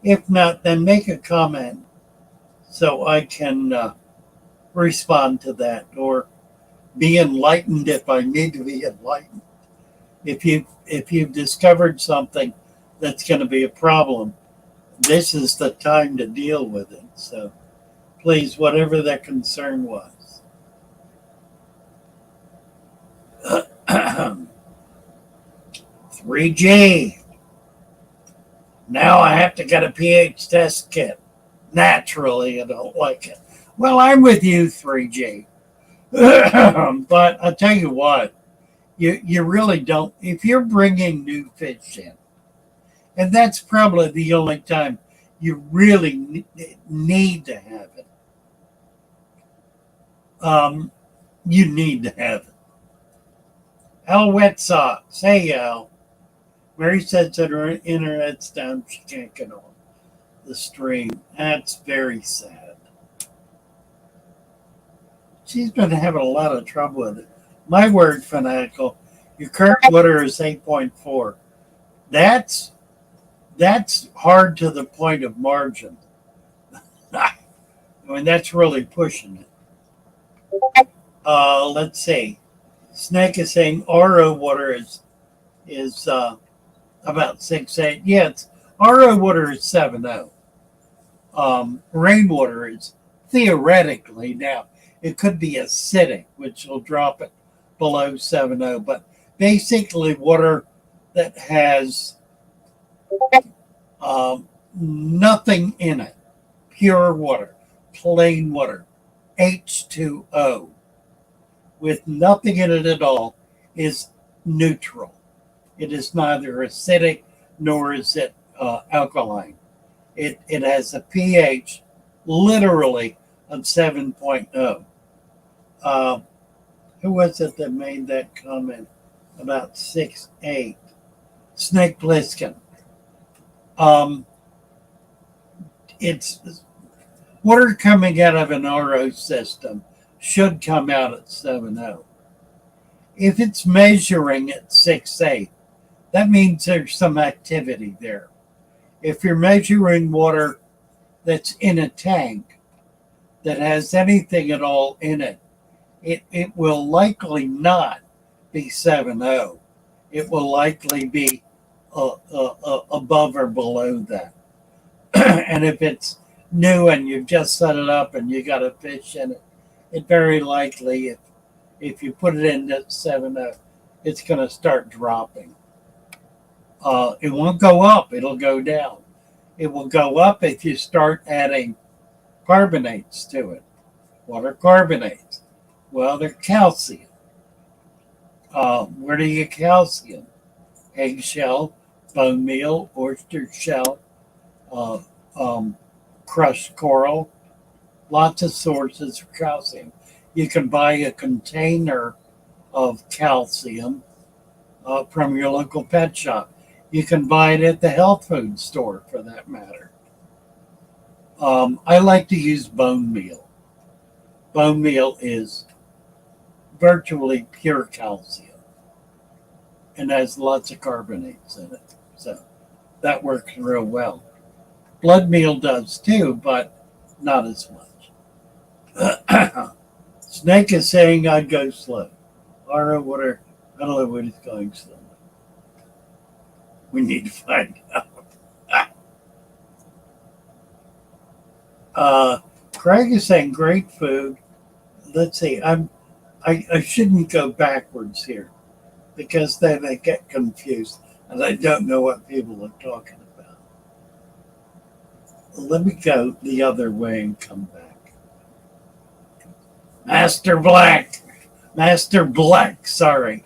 If not, then make a comment so I can respond to that, or be enlightened if I need to be enlightened. If you've discovered something that's going to be a problem, this is the time to deal with it. So please, whatever that concern was. 3G. Now I have to get a pH test kit. Naturally, I don't like it. Well, I'm with you, 3G. But I'll tell you what, you really don't. If you're bringing new fish in, and that's probably the only time you really need to have it, you need to have it. Al Wet Socks. Hey, Al. Mary says that her internet's down. She can't get on the stream. That's very sad. She's been having a lot of trouble with it. My word, fanatical. Your current water is 8.4. That's hard to the point of margin. I mean, that's really pushing it. Let's see. Snake is saying RO water is about 6.8. Yeah, RO water is 7.0. Rainwater is theoretically now. It could be acidic, which will drop it below 7.0. But basically, water that has nothing in it, pure water, plain water, H2O, with nothing in it at all, is neutral. It is neither acidic nor is it alkaline. It has a pH literally of 7.0. Who was it that made that comment about 6.8? Snake Plissken. It's water coming out of an RO system should come out at 7.0. If it's measuring at 6.8, that means there's some activity there. If you're measuring water that's in a tank that has anything at all in it, it will likely not be 7.0. It will likely be above or below that. And if it's new and you've just set it up and you got a fish in it, it very likely, if you put it in at 7.0, it's going to start dropping. It won't go up, it'll go down. It will go up if you start adding carbonates to it. What are carbonates? Well, they're calcium. Where do you get calcium? Eggshell, bone meal, oyster shell, crushed coral, lots of sources of calcium. You can buy a container of calcium from your local pet shop. You can buy it at the health food store, for that matter. I like to use bone meal. Bone meal is virtually pure calcium and has lots of carbonates in it. So that works real well. Blood meal does too, but not as much. Snake is saying I'd go slow. RO water, I don't know what he's going slow. We need to find out. Craig is saying great food. Let's see. I shouldn't go backwards here because then I get confused and I don't know what people are talking about. Let me go the other way and come back. Master Black, sorry.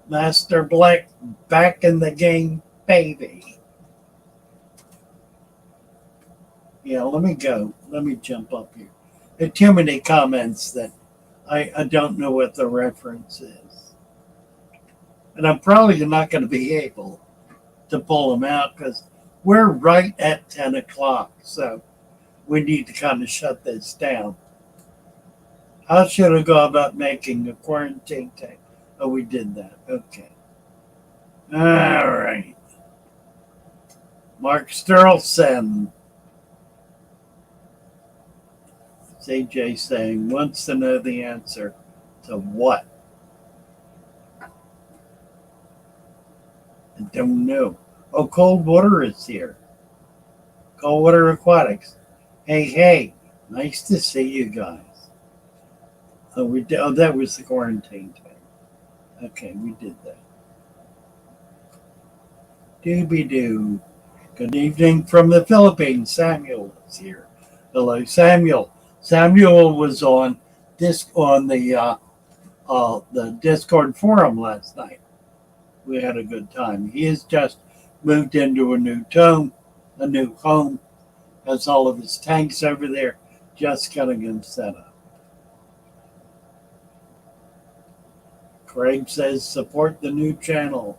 Master Black back in the game, baby. Yeah, let me go. Let me jump up here. There are too many comments that I don't know what the reference is. And I'm probably not going to be able to pull them out because we're right at 10 o'clock. So we need to kind of shut this down. How should I go about making a quarantine tank? Oh, we did that. Okay. All right. Mark Sterlson. AJ saying, wants to know the answer to what? I don't know. Oh, cold water is here. Coldwater Aquatics. Hey, nice to see you guys. That was the quarantine time. Okay, we did that. Dooby doo. Good evening from the Philippines. Samuel is here. Hello, Samuel. Samuel was on the Discord forum last night. We had a good time. He has just moved into a new home, has all of his tanks over there, just getting them set up. Craig says support the new channel.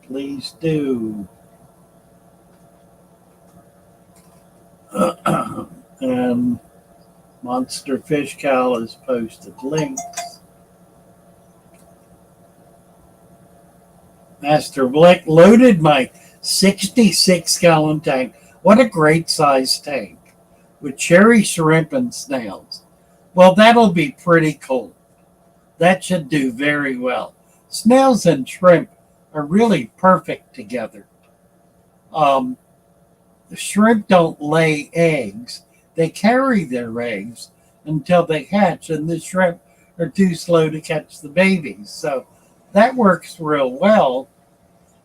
Please do. And Monster Fish Cal has posted links. Master Blick loaded my 66-gallon tank. What a great size tank with cherry shrimp and snails. Well, that'll be pretty cool. That should do very well. Snails and shrimp are really perfect together. The shrimp don't lay eggs. They carry their eggs until they hatch, and the shrimp are too slow to catch the babies. So that works real well.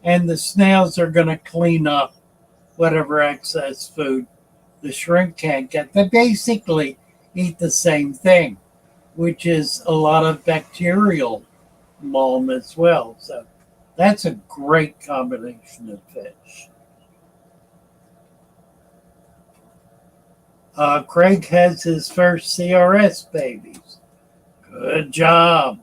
And the snails are going to clean up whatever excess food the shrimp can't get. They basically eat the same thing, which is a lot of bacterial mulm as well. So that's a great combination of fish. Craig has his first CRS babies. Good job.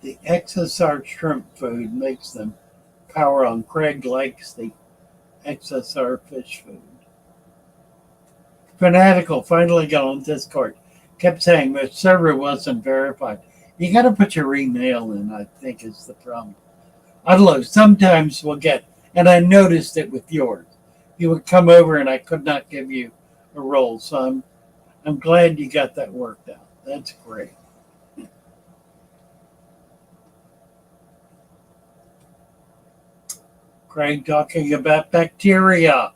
The XSR shrimp food makes them power on. Craig likes the XSR fish food. Fanatical finally got on Discord. Kept saying the server wasn't verified. You got to put your email in, I think, is the problem. I don't know. Sometimes we'll get, and I noticed it with yours. You would come over and I could not give you a role. So I'm glad you got that worked out. That's great. Craig talking about bacteria.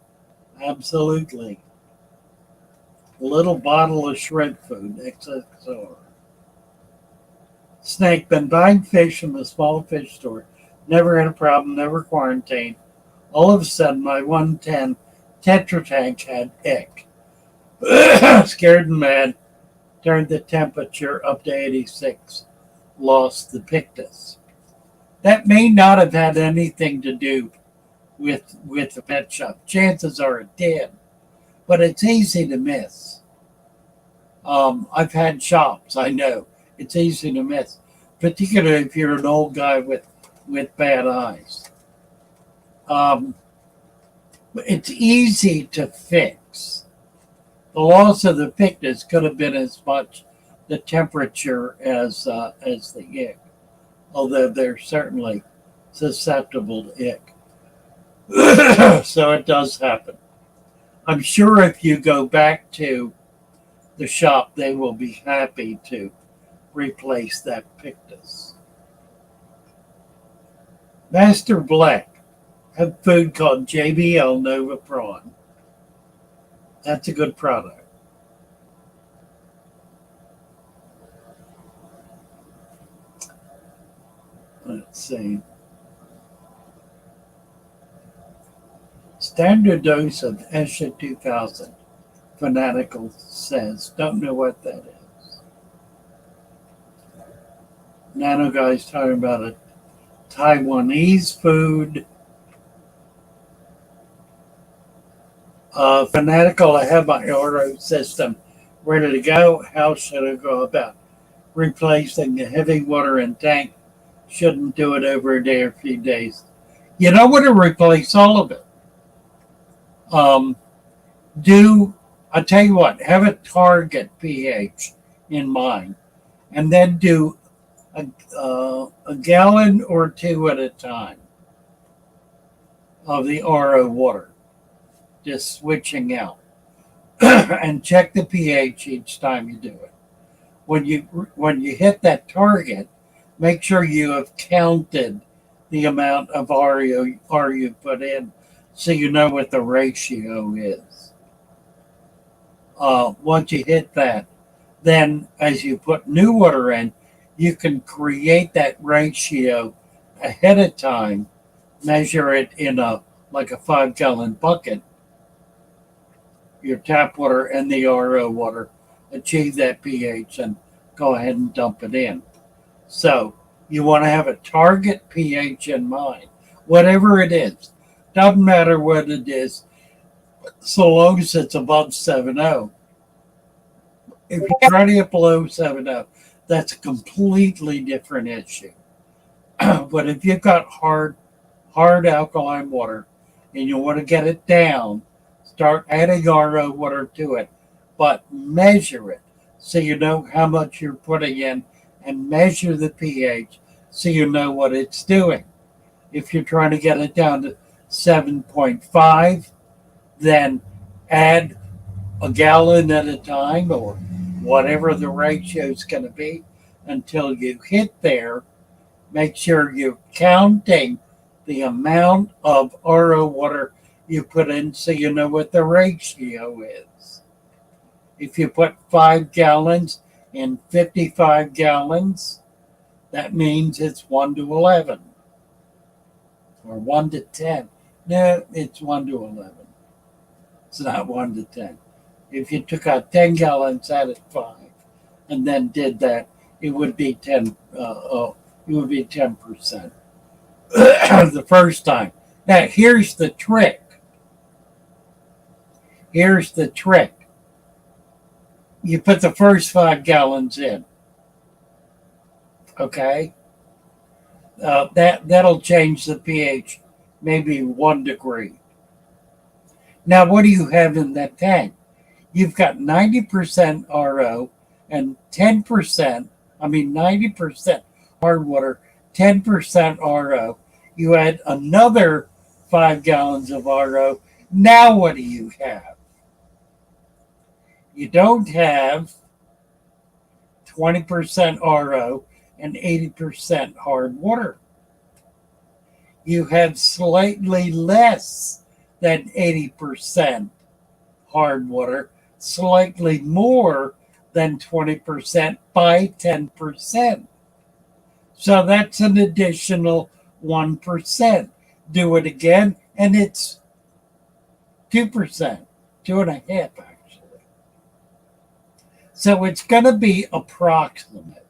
Absolutely. A little bottle of shrimp food, XXR. Snake, been buying fish from a small fish store. Never had a problem, never quarantined. All of a sudden, my 110 Tetra tank had ick. Scared and mad. Turned the temperature up to 86. Lost the pictus. That may not have had anything to do with the pet shop. Chances are it did. But it's easy to miss. I've had shops, I know. It's easy to miss. Particularly if you're an old guy with bad eyes. It's easy to fix. The loss of the pictus could have been as much the temperature as the ick, although they're certainly susceptible to ick. So it does happen. I'm sure if you go back to the shop, they will be happy to replace that pictus. Master Black have food called JBL Nova Prawn. That's a good product. Let's see. Standard dose of SHOAL 2000. Fanatical says. Don't know what that is. Nano guy's talking about a Taiwanese food. Fanatical, I have my order system ready to go. How should I go about replacing the heavy water in tank? Shouldn't do it over a day or a few days. You don't want to replace all of it. I'll tell you what, have a target pH in mind, and then do a gallon or two at a time of the RO water, just switching out. and check the pH each time you do it. When you hit that target, make sure you have counted the amount of R you put in, so you know what the ratio is. Once you hit that, then as you put new water in, you can create that ratio ahead of time, measure it in a 5-gallon bucket, your tap water and the RO water, achieve that pH and go ahead and dump it in. So you want to have a target pH in mind, whatever it is. Doesn't matter what it is, so long as it's above 7.0. If you're trying to get below 7.0, that's a completely different issue. But if you've got hard alkaline water and you want to get it down, start adding RO water to it, but measure it so you know how much you're putting in, and measure the pH so you know what it's doing. If you're trying to get it down to 7.5, then add a gallon at a time or whatever the ratio is going to be until you hit there. Make sure you're counting the amount of RO water you put in so you know what the ratio is. If you put 5 gallons in 55 gallons, that means it's 1 to 11 or 1 to 10. No, it's 1 to 11. It's not 1 to 10. If you took out 10 gallons, added 5, and then did that, it would be 10. It would be 10% the first time. Now, here's the trick. Here's the trick. You put the first 5 gallons in. Okay? That'll change the pH maybe 1 degree. Now, what do you have in that tank? You've got 90% RO and 90% hard water, 10% RO. You add another 5 gallons of RO. Now what do you have? You don't have 20% RO and 80% hard water. You have slightly less than 80% hard water, slightly more than 20% by 10%. So that's an additional 1%. Do it again, and it's 2%, 2.5% actually. So it's going to be approximate.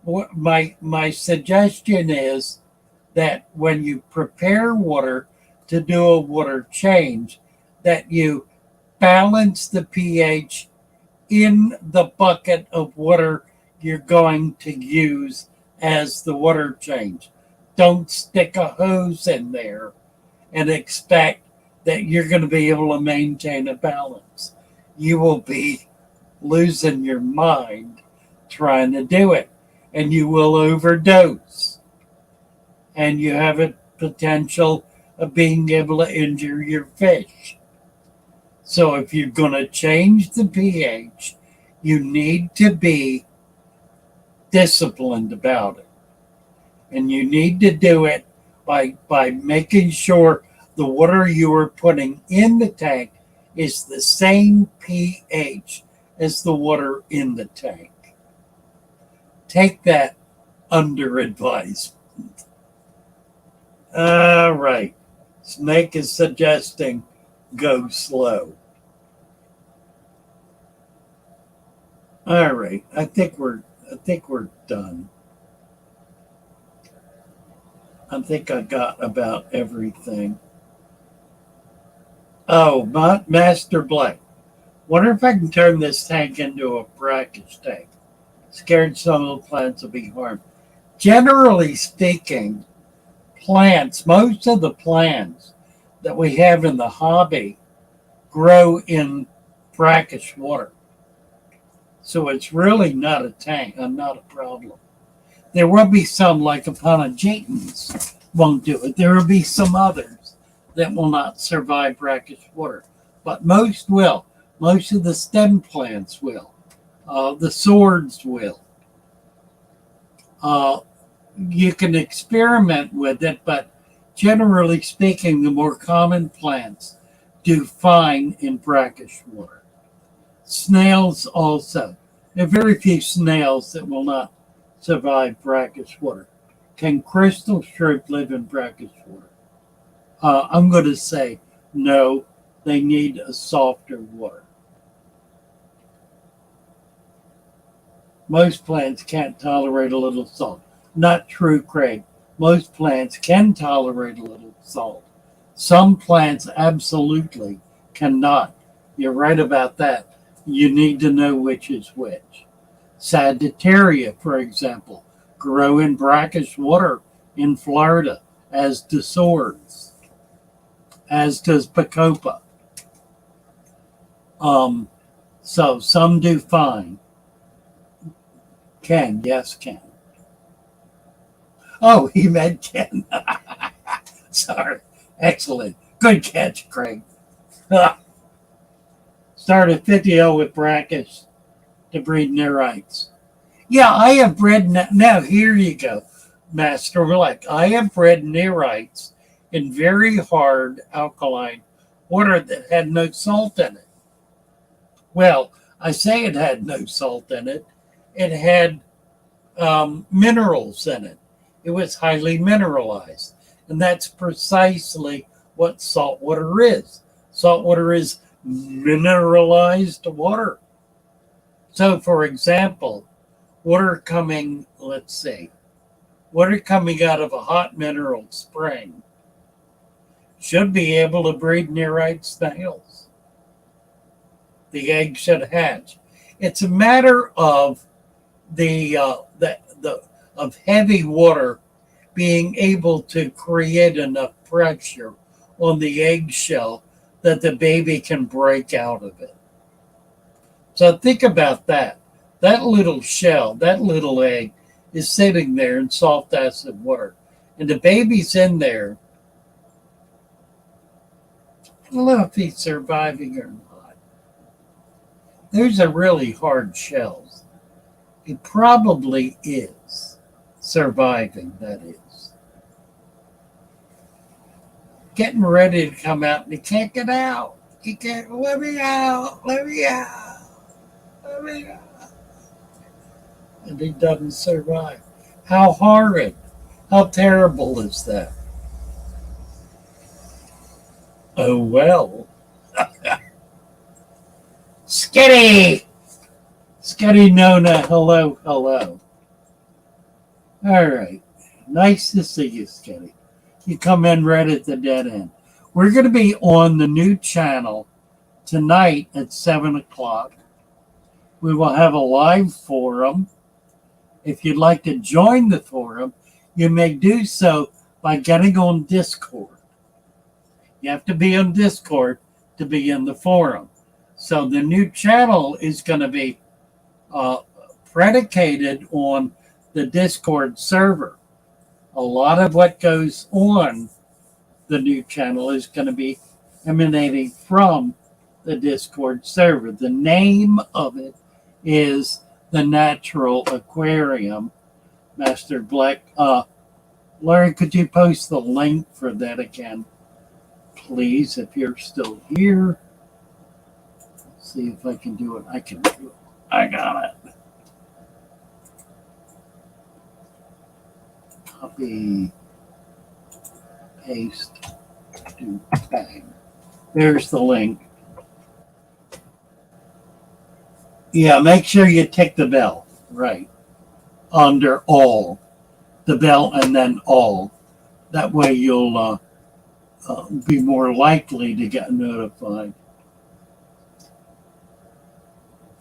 My suggestion is that when you prepare water to do a water change, that you balance the pH in the bucket of water you're going to use as the water change. Don't stick a hose in there and expect that you're going to be able to maintain a balance. You will be losing your mind trying to do it, and you will overdose. And you have a potential of being able to injure your fish. So if you're going to change the pH, you need to be disciplined about it. And you need to do it by making sure the water you are putting in the tank is the same pH as the water in the tank. Take that under advisement. All right. Snake is suggesting go slow. All right. I think we're done. I think I got about everything. Oh, Master Black. Wonder if I can turn this tank into a brackish tank. Scared some of the plants will be harmed. Generally speaking, most of the plants that we have in the hobby grow in brackish water. So it's really not a tank, not a problem. There will be some, like Aponogetans, won't do it. There will be some others that will not survive brackish water. but most will. Most of the stem plants will. The swords will. You can experiment with it, but generally speaking, the more common plants do fine in brackish water. Snails also. There are very few snails that will not survive brackish water. Can crystal shrimp live in brackish water? I'm going to say no. They need a softer water. Most plants can't tolerate a little salt. Not true, Craig. Most plants can tolerate a little salt. Some plants absolutely cannot. You're right about that. You need to know which is which. Sagittaria, for example, grow in brackish water in Florida, as do swords, as does Bacopa. So some do fine. Can, yes, can. Oh, he meant Ken. Sorry. Excellent. Good catch, Craig. Start a video with brackish to breed neurites. Yeah, I have bred. Now, here you go, Master Elect. I have bred neurites in very hard alkaline water that had no salt in it. Well, I say it had no salt in it. It had minerals in it. It was highly mineralized. And that's precisely what salt water is. Salt water is mineralized water. So, for example, water coming out of a hot mineral spring should be able to breed neurite snails. The egg should hatch. It's a matter of of heavy water being able to create enough pressure on the eggshell that the baby can break out of it. So think about that. That little shell, that little egg is sitting there in soft acid water. And the baby's in there. I don't know if he's surviving or not. Those are really hard shells. It probably is surviving, that is. Getting ready to come out, and he can't get out. He can't, let me out, let me out, let me out. And he doesn't survive. How horrid. How terrible is that? Oh, well. Skitty! Skitty Nona, hello, hello. All right. Nice to see you, Skitty. You come in right at the dead end. We're going to be on the new channel tonight at 7 o'clock. We will have a live forum. If you'd like to join the forum, you may do so by getting on Discord. You have to be on Discord to be in the forum. So the new channel is going to be predicated on the Discord server. A lot of what goes on the new channel is going to be emanating from the Discord server. The name of it is the Natural Aquarium. Master Black. Larry, could you post the link for that again, please, if you're still here? Let's see if I can do it. I can do it. I got it. Copy, paste, do, bang. There's the link. Yeah, make sure you tick the bell, right, under all. The bell and then all. That way you'll be more likely to get notified.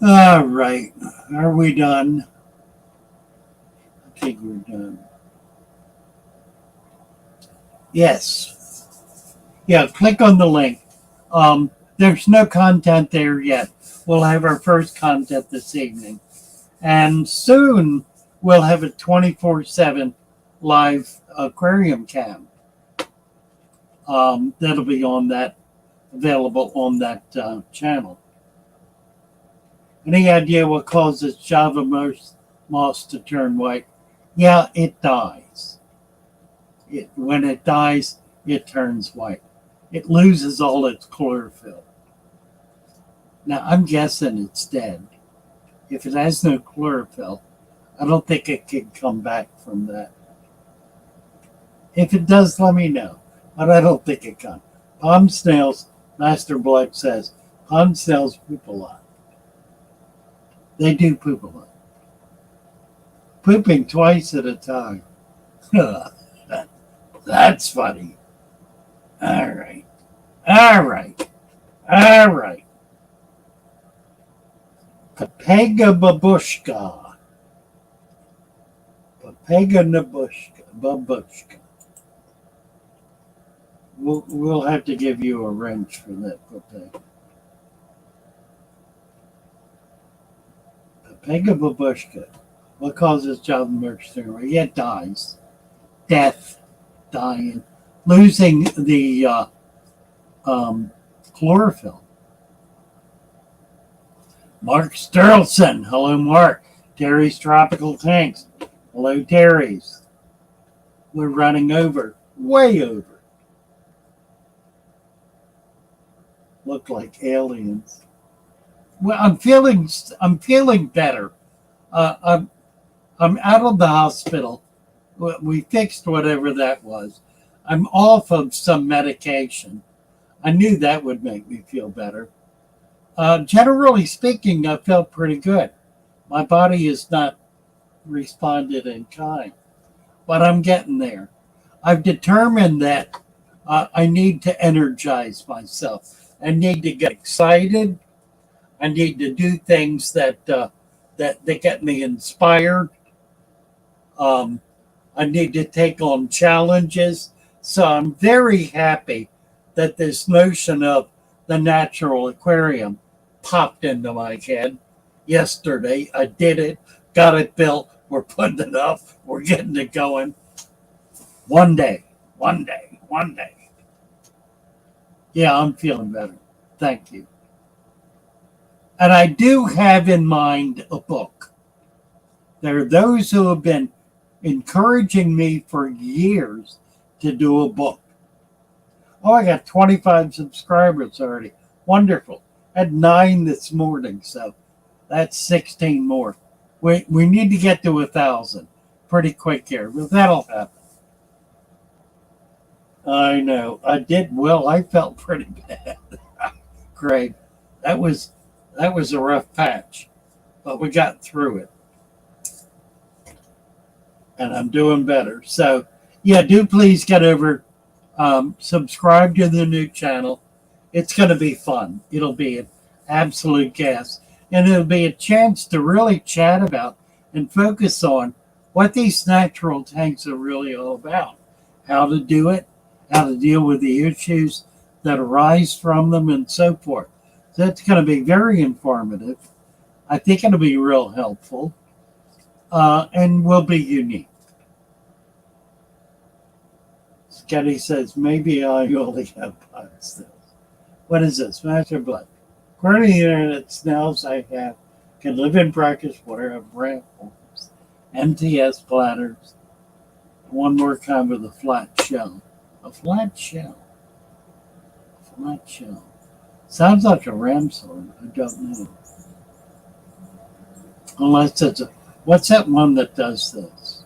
All right. Are we done? I think we're done. Yes. Yeah, click on the link. There's no content there yet. We'll have our first content this evening. And soon we'll have a 24/7 live aquarium cam. That'll be on that available on that channel. Any idea what causes Java moss to turn white? Yeah, it dies. When it dies, it turns white. It loses all its chlorophyll. Now, I'm guessing it's dead. If it has no chlorophyll, I don't think it can come back from that. If it does, let me know. But I don't think it can. Pond snails, Master Black says, pond snails poop a lot. They do poop a lot. Pooping twice at a time. That's funny. All right. All right. All right. Papega babushka. Papega babushka. We'll have to give you a wrench for that, Papega. Papega babushka. What causes Java moss to turn white? Yeah, it dies. Death. Dying. Losing the chlorophyll. Mark Sterlson. Hello, Mark. Terry's Tropical Tanks. Hello, Terry's. We're running over. Way over. Look like aliens. Well, I'm feeling better. I'm out of the hospital. We fixed whatever that was. I'm off of some medication. I knew that would make me feel better. Generally speaking, I felt pretty good. My body has not responded in kind, but I'm getting there. I've determined that I need to energize myself. I need to get excited. I need to do things that get me inspired. I need to take on challenges. So I'm very happy that this notion of the natural aquarium popped into my head yesterday. I did it, got it built. We're putting it up. We're getting it going. One day. Yeah, I'm feeling better. Thank you. And I do have in mind a book. There are those who have been encouraging me for years to do a book. Oh, I got 25 subscribers already. Wonderful. I had 9 this morning, so that's 16 more. We need to get to 1,000 pretty quick here, but that'll happen. I know. I did well. I felt pretty bad. Craig, that was a rough patch, but we got through it. And I'm doing better. So, yeah, do please get over, subscribe to the new channel. It's going to be fun. It'll be an absolute gas. And it'll be a chance to really chat about and focus on what these natural tanks are really all about. How to do it, how to deal with the issues that arise from them, and so forth. So that's going to be very informative. I think it'll be real helpful. And will be unique. Scotty says, maybe I only have 5 snails. What is this? Master Blood. According to the internet, snails I have can live in brackish water, have ram forms, MTS bladders, one more kind with a flat shell. A flat shell. Flat shell. Sounds like a ram sword. I don't know. Unless it's a... What's that one that does this?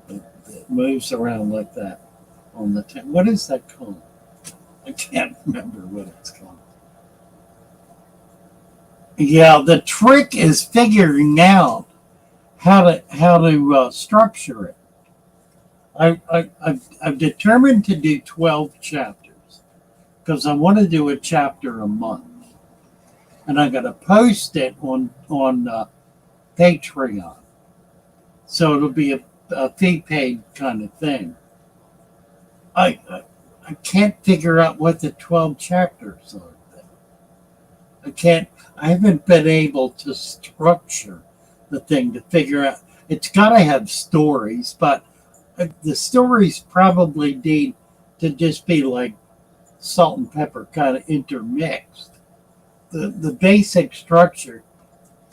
It moves around like that on the tank. What is that called? I can't remember what it's called. Yeah, the trick is figuring out how to structure it. I've determined to do 12 chapters because I want to do a chapter a month, and I got to post it on Patreon, so it'll be a fee paid kind of thing. I can't figure out what the 12 chapters are. I haven't been able to structure the thing to figure out. It's got to have stories, but the stories probably need to just be like salt and pepper kind of intermixed. The basic structure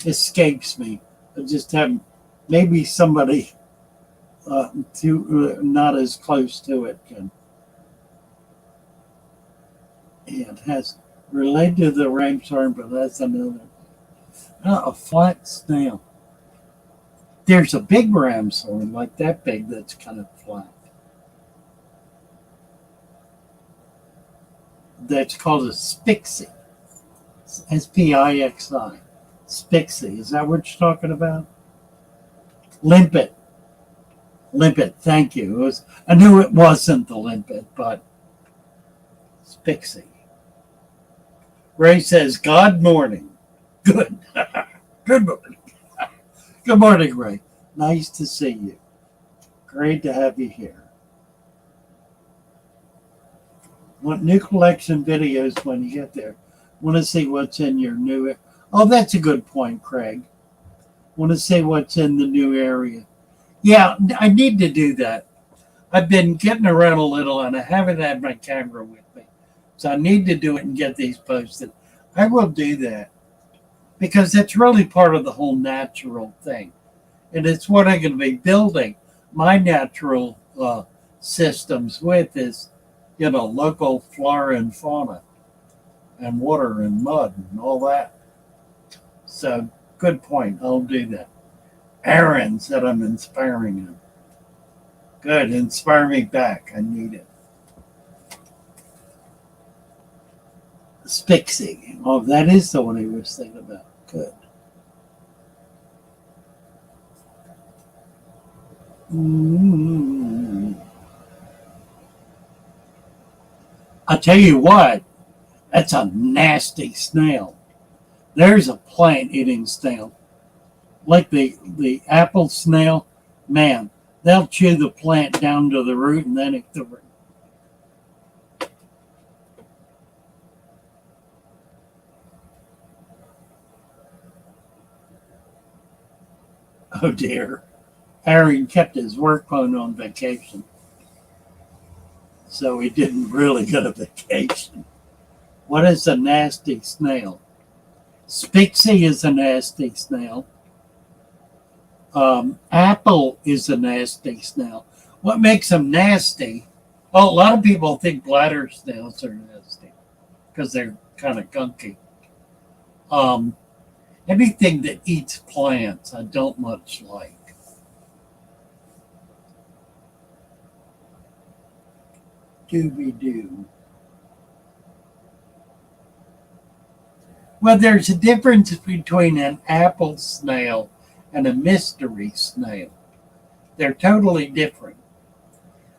escapes me. I just haven't. Maybe somebody not as close to it can. It has related to the ramshorn, but that's another. A flat snail. There's a big ramshorn, like that big, that's kind of flat. That's called a spixie. Spixi. Spixie. Is that what you're talking about? Limpet. Limpet. Thank you. I knew it wasn't the limpet, but spixie. Ray says, God morning. Good. Good morning. Good morning, Ray. Nice to see you. Great to have you here. Want new collection videos when you get there. Want to see what's in your new... Oh, that's a good point, Craig. Want to see what's in the new area. Yeah, I need to do that. I've been getting around a little and I haven't had my camera with me. So I need to do it and get these posted. I will do that because it's really part of the whole natural thing. And it's what I'm going to be building my natural systems with is, local flora and fauna and water and mud and all that. So good point. I'll do that. Aaron said I'm inspiring him. Good. Inspire me back. I need it. Spixie. Oh, that is the one he was thinking about. Good. I tell you what, that's a nasty snail. There's a plant-eating snail. Like the apple snail, man, they'll chew the plant down to the root and then eat the root. Oh dear. Harry kept his work phone on vacation. So he didn't really get a vacation. What is a nasty snail? Spixie is a nasty snail. Apple is a nasty snail. What makes them nasty? Well, a lot of people think bladder snails are nasty because they're kind of gunky. Anything that eats plants, I don't much like. Dooby-doo. Well, there's a difference between an apple snail and a mystery snail. They're totally different.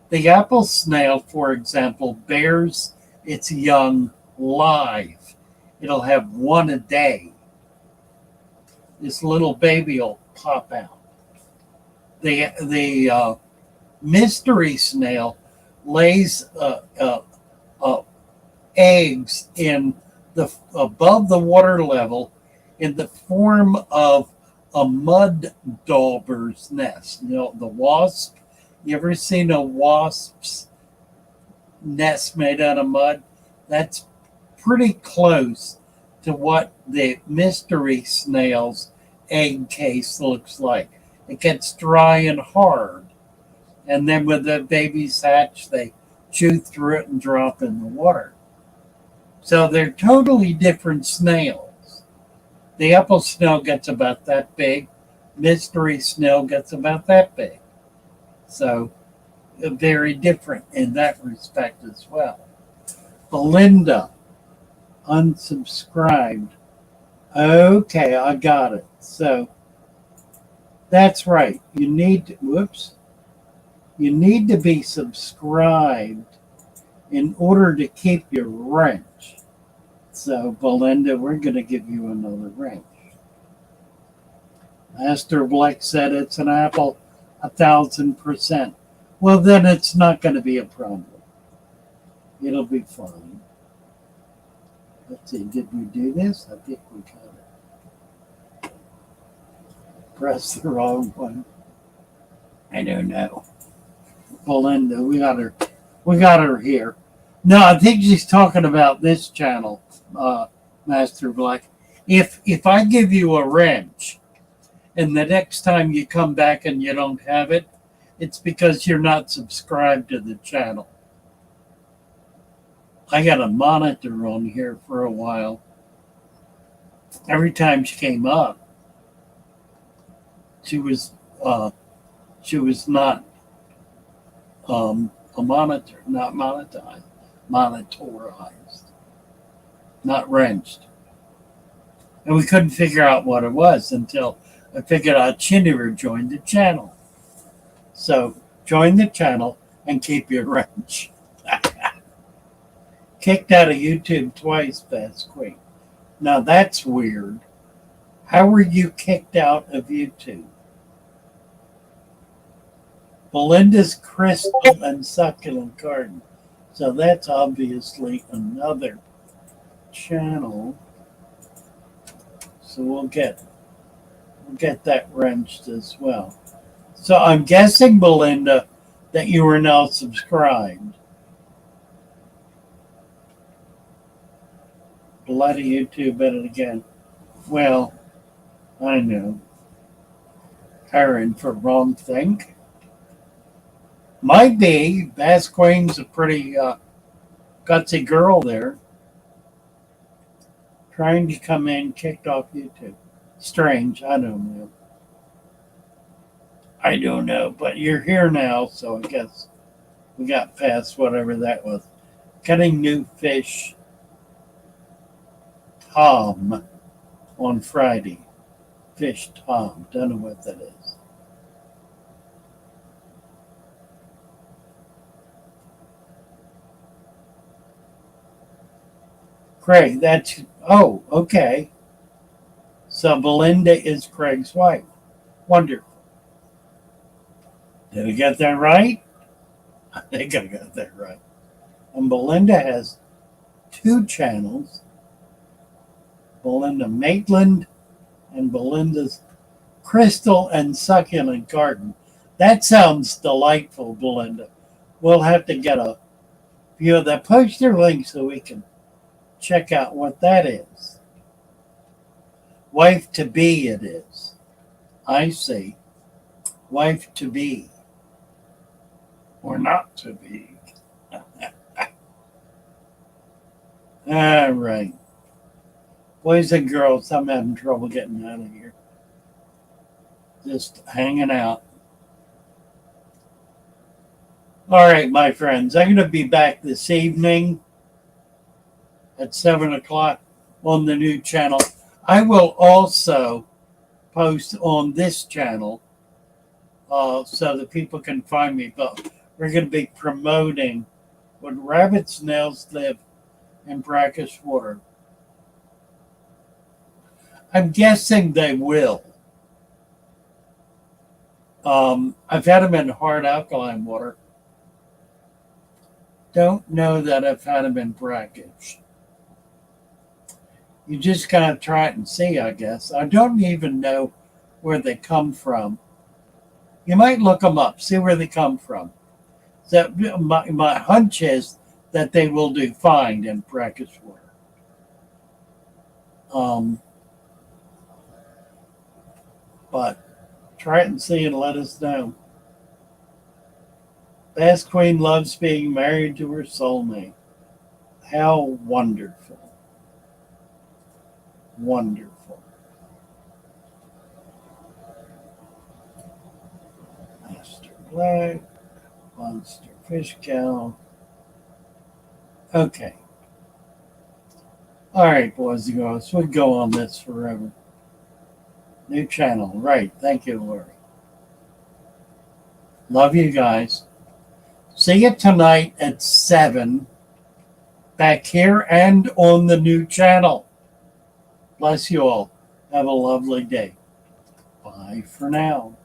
The apple snail, for example, bears its young live. It'll have one a day. This little baby will pop out. The mystery snail lays eggs in above the water level in the form of a mud dauber's nest. The wasp. You ever seen a wasp's nest made out of mud? That's pretty close to what the mystery snail's egg case looks like. It gets dry and hard. And then when the babies hatch, they chew through it and drop in the water. So they're totally different snails. The apple snail gets about that big. Mystery snail gets about that big. So very different in that respect as well. Belinda, unsubscribed. Okay, I got it. So that's right. You need to be subscribed in order to keep your wrench. So, Belinda, we're going to give you another wrench. Master Black said it's an apple 1,000%. Well, then it's not going to be a problem. It'll be fine. Let's see, did we do this? I think we got it. Press the wrong one. I don't know. Belinda, we got her here. No, I think she's talking about this channel, Master Black. If I give you a wrench and the next time you come back and you don't have it, it's because you're not subscribed to the channel. I got a monitor on here for a while. Every time she came up, she was not a monitor, not monetized, monitorized, not wrenched. And we couldn't figure out what it was until I figured out she never joined the channel. So join the channel and keep your wrench. Kicked out of YouTube twice, Fast Queen. Now that's weird. How were you kicked out of YouTube? Belinda's Crystal and Succulent Garden. So that's obviously another channel. So we'll get that wrenched as well. So I'm guessing, Belinda, that you are now subscribed. Bloody YouTube at it again. Well, I know. Hiring for wrong think. Might be. Bass Queen's a pretty gutsy girl there. Trying to come in, kicked off YouTube. Strange. I don't know. I don't know. But you're here now, so I guess we got past whatever that was. Cutting new fish. Tom on Friday. Fish Tom. Don't know what that is. Craig, that's, oh, okay. So Belinda is Craig's wife. Wonderful. Did I get that right? I think I got that right. And Belinda has two channels. Belinda Maitland and Belinda's Crystal and Succulent Garden. That sounds delightful, Belinda. We'll have to get a few of that. Post your link so we can check out what that is. Wife to be it is. I see. Wife to be. Or not to be. All right. Boys and girls, I'm having trouble getting out of here. Just hanging out. All right, my friends. I'm going to be back this evening at 7 o'clock on the new channel. I will also post on this channel so that people can find me. But we're going to be promoting Would Rabbit Snails Live in Brackish Water? I'm guessing they will. I've had them in hard alkaline water. Don't know that I've had them in brackish. You just gotta try it and see, I guess. I don't even know where they come from. You might look them up, see where they come from. So my hunch is that they will do fine in brackish water. But try it and see and let us know. Bass Queen loves being married to her soulmate. How wonderful. Wonderful. Master Black, Monster Fish Cow. Okay. All right, boys and girls, we'll go on this forever. New channel, right. Thank you, Lori. Love you guys. See you tonight at 7 back here and on the new channel. Bless you all. Have a lovely day. Bye for now.